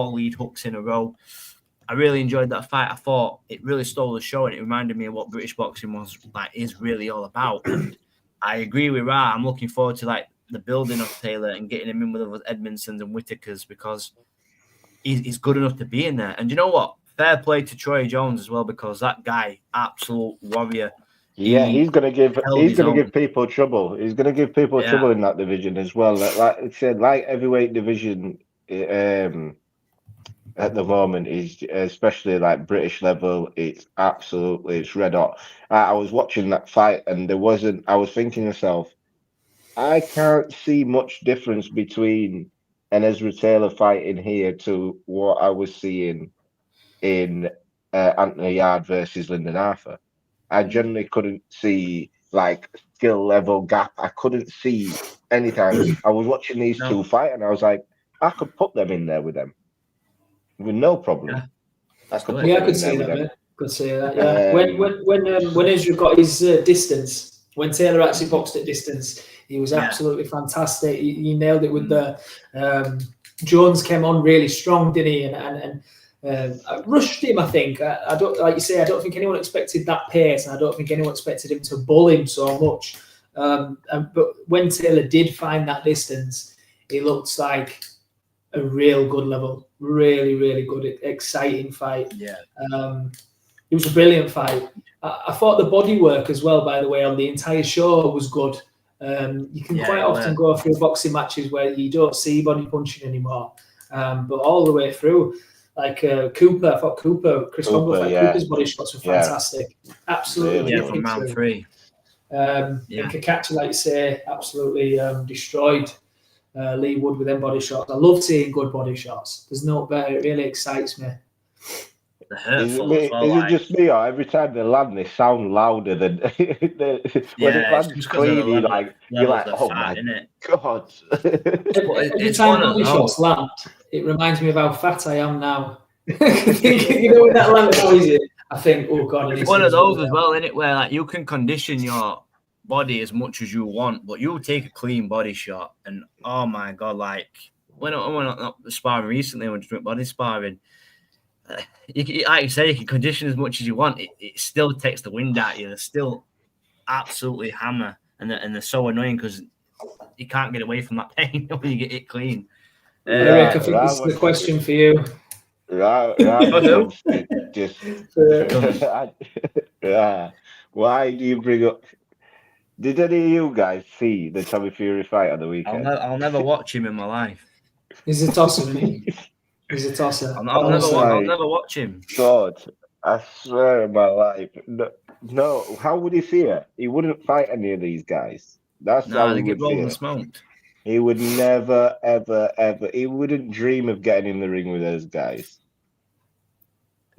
lead hooks in a row. I really enjoyed that fight. I thought it really stole the show, and it reminded me of what British boxing is really all about. And I agree with Ra. I'm looking forward to like the building of Taylor and getting him in with the Edmondsons and Whitakers, because he's good enough to be in there. And you know what? Fair play to Troy Jones as well, because that guy, absolute warrior. Yeah, he's gonna give people trouble. He's gonna give people trouble in that division as well. Like I said, light heavyweight division at the moment is, especially like British level, it's red hot. I was watching that fight and I was thinking to myself, I can't see much difference between an Ezra Taylor fight in here to what I was seeing in Anthony Yard versus Lyndon Arthur. I generally couldn't see like skill level gap. I couldn't see any time. I was watching these two fight and I was like, I could put them in there with them with no problem. Yeah. I could see that, mate. Could see that. Yeah. When Ezra got his distance, when Taylor actually boxed at distance, he was absolutely fantastic. He nailed it with the Jones came on really strong, didn't he? And I rushed him, I think. I don't, like you say, I don't think anyone expected that pace, and I don't think anyone expected him to bull him so much. But when Taylor did find that distance, he looked like a real good level. Really, really good, exciting fight. Yeah. It was a brilliant fight. I thought the body work as well, by the way, on the entire show was good. You can quite often go through boxing matches where you don't see body punching anymore. But all the way through, like Cooper, I thought Chris Congo fight, Cooper's body shots were fantastic. Absolutely. Yeah, from round 3. And Kakachi, like you say, absolutely destroyed Lee Wood with them body shots. I love seeing good body shots. There's no better. It really excites me. Is it just me, or every time they land, they sound louder than when it lands clean? You're like, oh my god! Every time body shots land, it reminds me of how fat I am now. You know, when that land noise, I think, oh god, it's one of those as well, isn't it? Where like you can condition your body as much as you want, but you'll take a clean body shot, and oh my god, like when I went up sparring recently, when I went body sparring. Like you say, you can condition as much as you want. It still takes the wind out of you. They're still absolutely hammer, and they're so annoying because you can't get away from that pain when you get it clean. Eric, I think this is the question for you. Why do you bring up? Did any of you guys see the Tommy Fury fight on the weekend? I'll never watch him in my life. He's a tosser, isn't he? He's a tosser. I'll never watch him. God, I swear in my life. No, how would he fear? He wouldn't fight any of these guys. That's how he would fear. Smoked. He would never, ever, ever. He wouldn't dream of getting in the ring with those guys.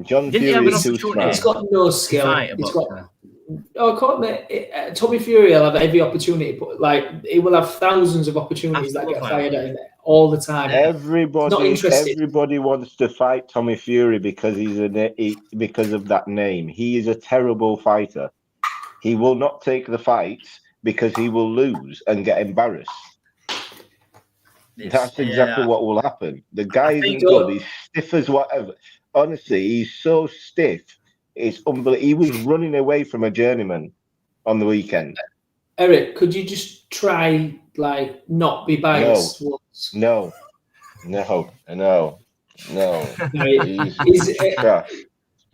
John Fury is too smart. He's got no skill. Tommy Fury will have every opportunity, but like he will have thousands of opportunities that get fired at him all the time. Everybody wants to fight Tommy Fury because because of that name. He is a terrible fighter. He will not take the fights because he will lose and get embarrassed. That's exactly what will happen. The guy isn't good. He's stiff as whatever. Honestly, he's so stiff. It's unbelievable. He was running away from a journeyman on the weekend. Eric, could you just try like not be biased once? No. Right. Jesus.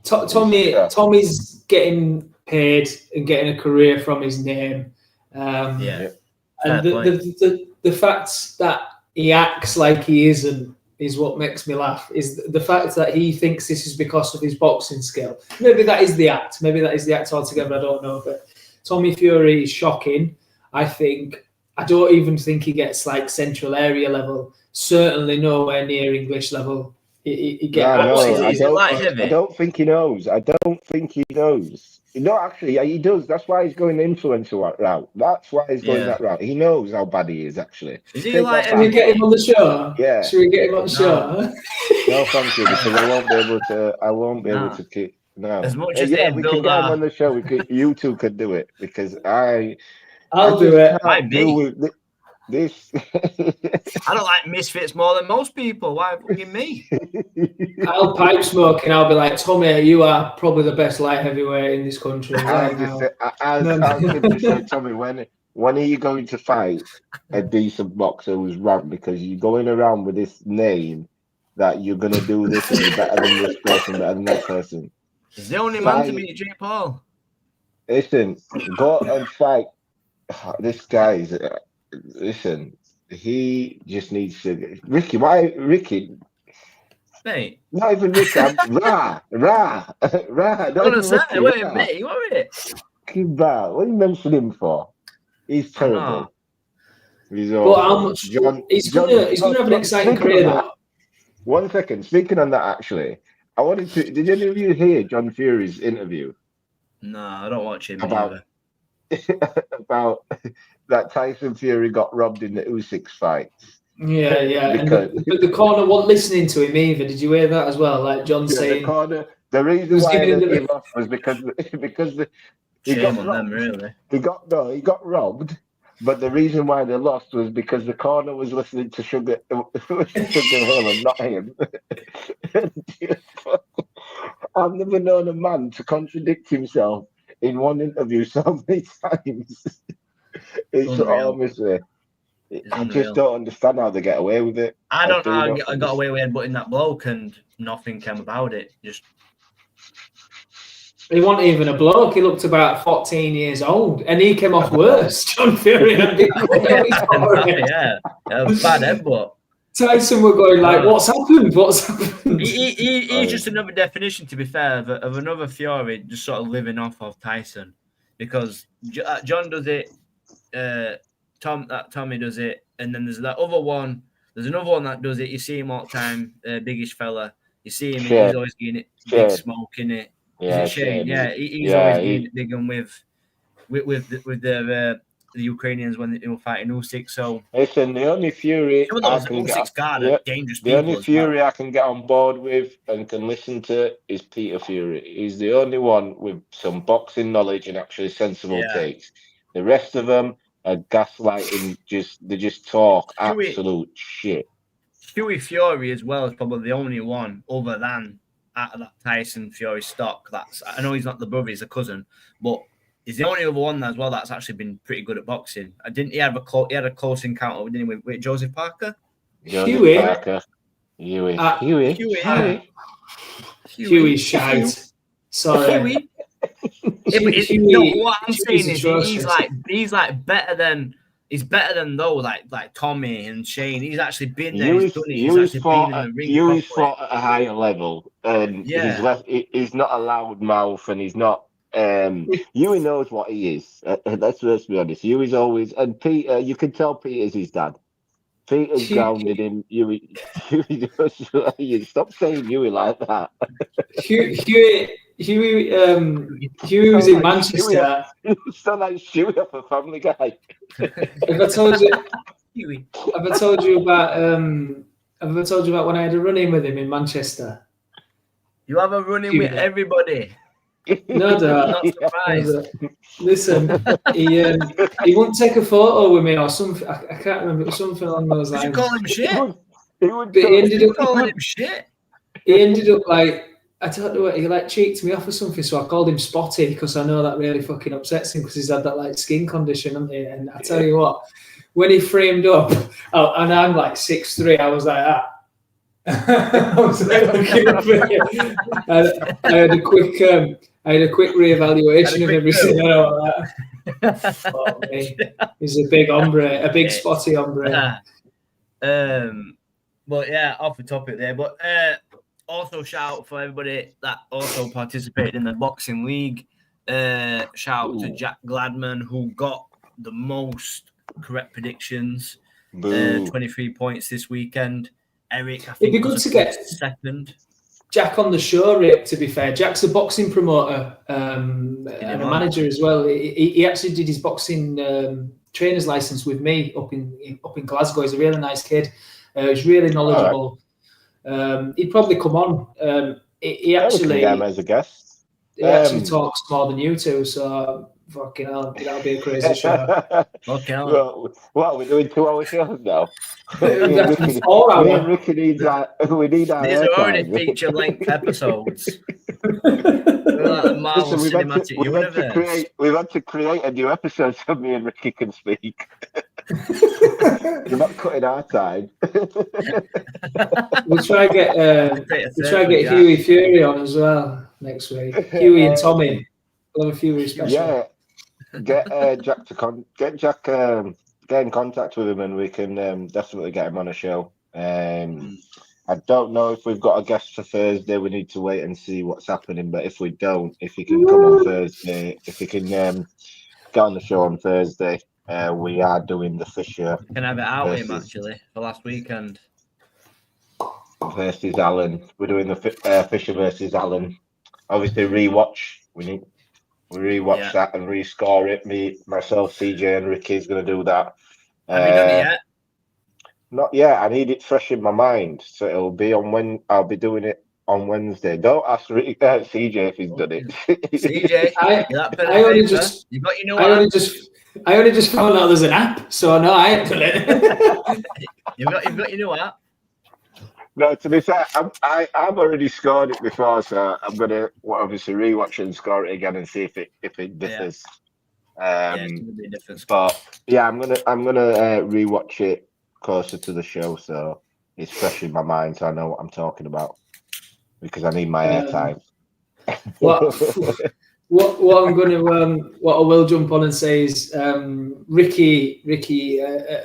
Tommy's getting paid and getting a career from his name. Yeah. And the fact that he acts like he isn't is what makes me laugh. Is the fact that he thinks this is because of his boxing skill. Maybe that is the act. Maybe that is the act altogether. I don't know. But Tommy Fury is shocking. I don't even think he gets like central area level. Certainly nowhere near English level. I don't think he knows. No, actually, he does. That's why he's going influencer route. That's why he's going that route. He knows how bad he is, actually. Is he like? Should we get him on the show? Yeah. Should we get him on the show? No, thank you, because I won't be able to keep. No. As much as we can get him on the show. You two could do it, because I'll do it. Might be. This I don't like misfits more than most people. Why fucking me? I'll pipe smoke and I'll be like, Tommy, you are probably the best light heavyweight in this country. I'll simply say, Tommy, when are you going to fight a decent boxer who's ranked? Because you're going around with this name that you're gonna do this and you're better than this person, better than that person. He's the only man to beat Jake Paul. Listen, go and fight. This guy is. Listen, he just needs to. Ricky, why Ricky? Mate. Not even Ricky. Rah. What are it? Keep that. What are you mentioning him for? He's terrible. He's all. But how much? He's gonna have an exciting career though. 1 second. Speaking on that, actually, I wanted to. Did any of you hear John Fury's interview? No, I don't watch him about that Tyson Fury got robbed in the Usyk fight. Yeah. But the corner wasn't listening to him either. Did you hear that as well? Like John saying, the reason why they gave off was because he got robbed. But the reason why they lost was because the corner was listening to Sugar Hill and not him. I've never known a man to contradict himself in one interview so many times. It's honestly, I just don't understand how they get away with it. I don't know how I got away with headbutting that bloke and nothing came about it. He wasn't even a bloke. He looked about 14 years old, and he came off worse. John Fury had been bad headbutt. Tyson were going like, "What's happened? What's happened?" He's just another definition, to be fair, of another Fury just sort of living off of Tyson, because John does it. Tommy does it, and then there's that other one. There's another one that does it. You see him all the time, biggish fella. You see him, he's always getting it, big smoke in it. Yeah, Shane. Yeah, he's always getting it big and with the Ukrainians when they were fighting Usyk. So listen, the only Fury I can get on board with and can listen to is Peter Fury. He's the only one with some boxing knowledge and actually sensible takes. The rest of them are gaslighting. They just talk absolute shit. Huey Fury as well is probably the only one other than out of that Tyson Fury stock. I know he's not the brother, he's a cousin, but he's the only other one as well that's actually been pretty good at boxing. He had a close encounter, didn't he, with Joseph Parker? Huey shite. Sorry. What I'm saying is he's better than those like Tommy and Shane. He's actually been there. He's fought at a higher level, and he's not a loud mouth, and he's not. Huey knows what he is. Let's be honest. Huey's always, and Peter. You can tell Peter's his dad. Peter's grounded him. Huey stop saying Huey like that. Huey was in Manchester. You sound like Huey off a Family Guy. Have I told you about when I had a run-in with him in Manchester? You have a run-in with everybody. No, not surprised. Listen, he wouldn't take a photo with me or something. I can't remember. It was something along those lines. Did you call him shit? He ended up like I don't know what, he like cheeked me off or something, so I called him Spotty because I know that really fucking upsets him because he's had that like skin condition, hasn't he? And I tell you what, when he framed up, and I'm like 6'3", I was like that. I was like looking up at him. I had a quick reevaluation of everything. I know that. Fuck me. He's a big hombre, a big spotty hombre. But yeah, off the topic there. But also shout out for everybody that also participated in the boxing league. Shout out to Jack Gladman, who got the most correct predictions. 23 points this weekend. Eric, I think, it'd be good to get second. Jack on the show, Rick, to be fair. Jack's a boxing promoter and a manager as well. He actually did his boxing trainer's license with me up in Glasgow. He's a really nice kid. He's really knowledgeable. Right. He'd probably come on. He actually get him as a guest. He actually talks more than you two, so fucking hell, that'll be a crazy show. Okay. Well, what, we're doing 2-hour shows now? 4 hours. Ricky needs we need our These are already feature-length episodes. We've had to create a new episode so me and Ricky can speak. You're not cutting our time. We'll try and get Huey Fury on as well next week. Huey and Tommy. We'll have a Fury special. Yeah. Get Jack get in contact with him and we can definitely get him on a show. I don't know if we've got a guest for Thursday. We need to wait and see what's happening. But if we don't, if he can come on Thursday, if he can get on the show on Thursday, we are doing the Fisher. Can have it out with him actually for last weekend. Versus Allen. We're doing the Fisher versus Allen. Obviously, rewatch. We rewatch that and rescore it. Myself, CJ, and Ricky's going to do that. Have you done it yet? Not yet. I need it fresh in my mind, so it'll be on when I'll be doing it on Wednesday. Don't ask CJ if he's done it. CJ, I only just found out there's an app, so I know I ain't done it. You've got your new app. No, to be fair, I've already scored it before, so I'm gonna obviously rewatch it and score it again and see if it differs. It's gonna be a different score. But yeah, I'm gonna rewatch it closer to the show, so it's fresh in my mind, so I know what I'm talking about because I need my airtime. What I'm going to what I will jump on and say is Ricky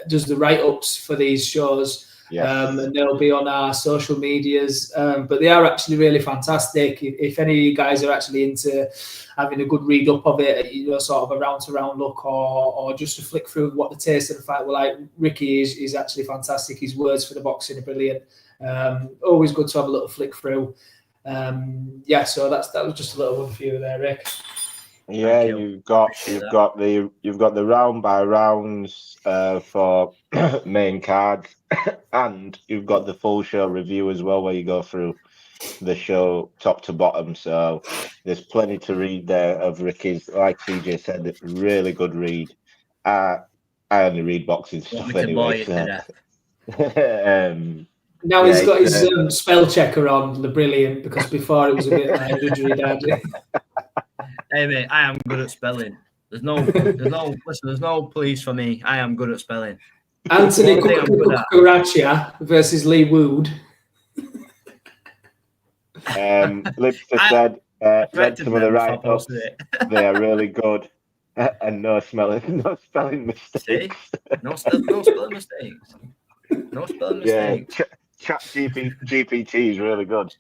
does the write-ups for these shows. Yes. And they'll be on our social medias, but they are actually really fantastic. If any of you guys are actually into having a good read up of it, sort of a round-to-round look or just a flick through what the taste of the fight were like, Ricky is actually fantastic. His words for the boxing are brilliant. Always good to have a little flick through. So that was just a little one for you there, Rick. Yeah, you've got the round by rounds for main card, and you've got the full show review as well, where you go through the show top to bottom. So there's plenty to read there of Ricky's. Like CJ said, really good read. I only read boxing stuff anyway. Now he's got his spell checker on, the brilliant, because before it was a bit like dudgery. Hey mate, I am good at spelling. There's no police for me. I am good at spelling. Anthony Cucuraccia versus Lee Wood. Lipster said some of the write-ups, they are really good. And no spelling mistakes. No spelling mistakes. No spelling mistakes. Chat GPT is really good.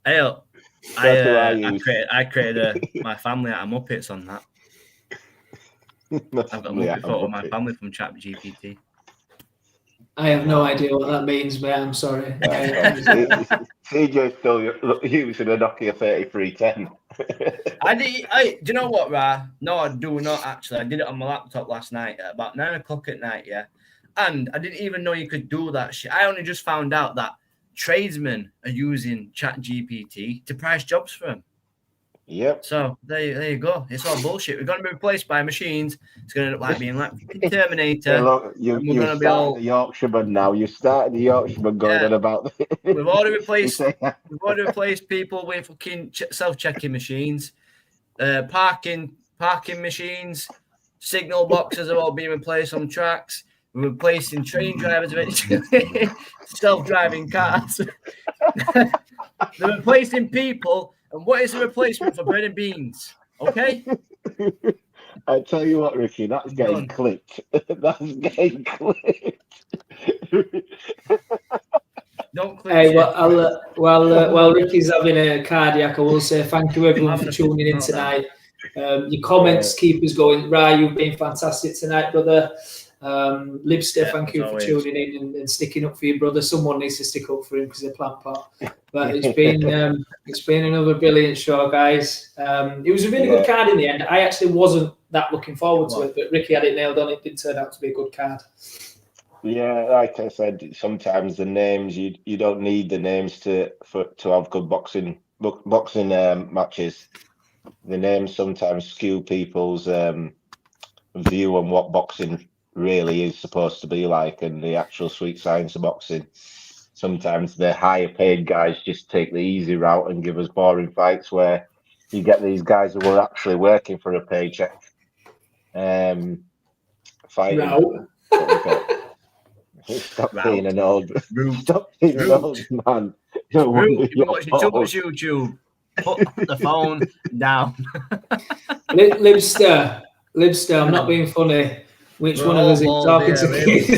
Hey, I created my family at Muppets on that. I've got a Muppet photo of my family from ChatGPT. I have no idea what that means, mate. I'm sorry. CJ's still using a Nokia 3310. Do you know what, Ra? No, I do not actually. I did it on my laptop last night at about 9 o'clock at night, yeah. And I didn't even know you could do that shit. I only just found out that tradesmen are using ChatGPT to price jobs for them. Yep. So there you go. It's all bullshit. We're going to be replaced by machines. It's going to look like being like Terminator. Yeah, look, you gonna be started all- the Yorkshireman now. You started the Yorkshireman going on about. We've already replaced. You say- We've already replaced people with fucking self-checking machines, parking machines, signal boxes are all being replaced on tracks. We're replacing train drivers eventually, self-driving cars. They're replacing people, and what is the replacement for bread and beans? Okay. I tell you what, Ricky, that's I'm getting done. clipped. That's getting clipped. Don't click Hey, shit. well, while Ricky's having a cardiac, I will say thank you everyone for tuning in tonight. Your comments keep us going. Rye, you've been fantastic tonight, brother. Libster, thank you for tuning in and sticking up for your brother. Someone needs to stick up for him because they're plant pot. But it's been another brilliant show, guys. It was a really good card in the end. I actually wasn't that looking forward to it, but Ricky had it nailed on. It did turn out to be a good card. Yeah, like I said, sometimes the names you don't need the names to have good boxing matches. The names sometimes skew people's view on what boxing really is supposed to be like, and the actual sweet science of boxing. Sometimes the higher paid guys just take the easy route and give us boring fights, where you get these guys who are actually working for a paycheck, fighting. Stop being an old man. You've been watching too much YouTube. Put the phone down. Libster, I'm not being funny. Which one of us is talking to kids?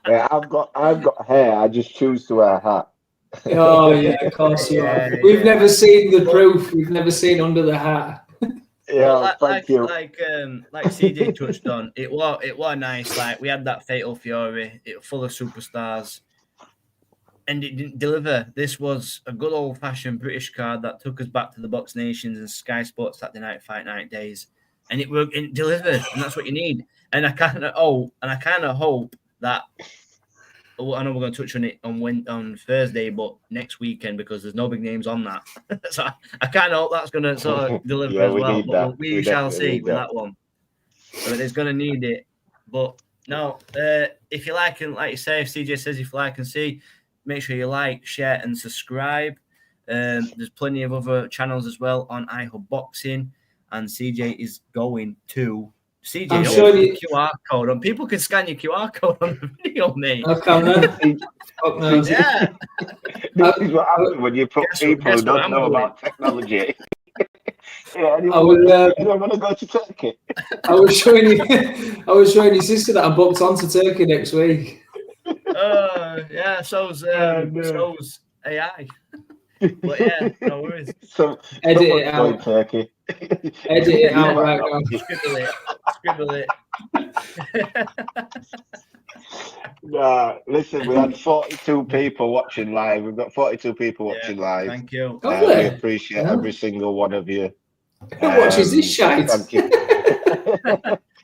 Yeah, I've got hair. I just choose to wear a hat. Oh yeah, of course you are. We've never seen the proof. We've never seen under the hat. Yeah, like CJ touched on, it was nice. Like, we had that Fatal Fury, it was full of superstars, and it didn't deliver. This was a good old fashioned British card that took us back to the Box Nations and Sky Sports Saturday Night Fight Night days, and it delivered, and that's what you need. And I kind of hope that. I know we're going to touch on it on Thursday, but next weekend, because there's no big names on that. So I kind of hope that's going to sort of deliver as well. But we shall see with that one. But it's going to need it. But no, if you like, and like you say, if CJ says if you like and see, make sure you like, share, and subscribe. There's plenty of other channels as well on iHub Boxing, and CJ is going to. CJ, I'm showing you QR code on. People can scan your QR code on the video, mate. I can. Yeah. This is what happens when you put people who don't know about technology. Yeah, anyone want to go to Turkey? I was showing your sister that I booked on to Turkey next week. Yeah, so's AI. But yeah, no worries. So edit it out. Turkey. Edit it out right now. Scribble it. Nah, listen, we had 42 people watching live. We've got 42 people watching live. Thank you. We appreciate every single one of you. Who watches this shite? Thank you.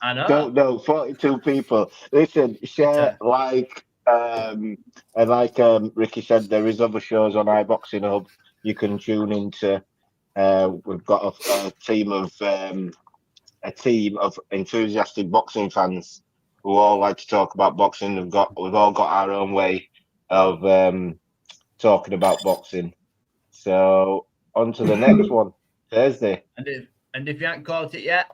I know. No, 42 people. Listen, share, like, and like Ricky said, there is other shows on iBoxingHub you can tune into. We've got a team of enthusiastic boxing fans who all like to talk about boxing. We've all got our own way of talking about boxing. So on to the next one, Thursday. And if you haven't caught it yet,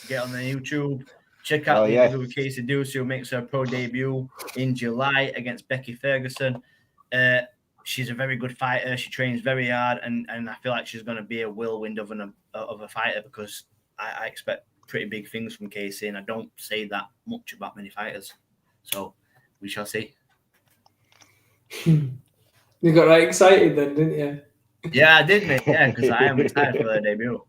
get on the YouTube. Check out the interview with Casey Deuce, who makes her pro debut in July against Becky Ferguson. She's a very good fighter. She trains very hard, and I feel like she's going to be a whirlwind of a fighter, because I expect pretty big things from Casey, and I don't say that much about many fighters. So we shall see. You got right excited then, didn't you? Yeah, I did, mate. Yeah, because I am excited for her debut.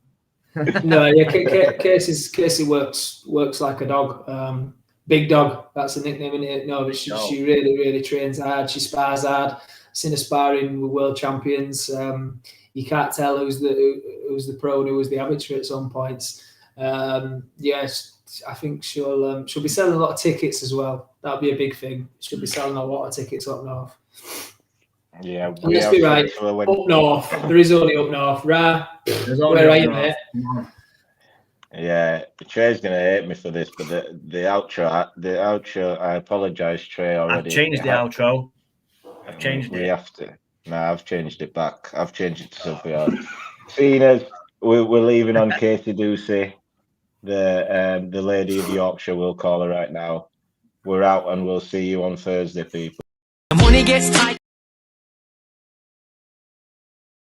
No, yeah, Casey works like a dog. Big Dog, that's the nickname, isn't it? No, but she really, really trains hard. She spars hard. Seen her sparring with world champions. You can't tell who's the pro and who's the amateur at some points. Yes, I think she'll be selling a lot of tickets as well. That'll be a big thing. She'll be selling a lot of tickets up north. Yeah, And let's be right. Up north, there is only up north. Where are you, mate? Yeah, Trey's gonna hate me for this, but the outro. I apologise, Trey. Already. I've changed the outro. I've changed we it. have to. No, I've changed it back. I've changed it to something else. Finas, we're leaving on Katie Ducey, the lady of Yorkshire. We'll call her right now. We're out, and we'll see you on Thursday, people. The money gets tight.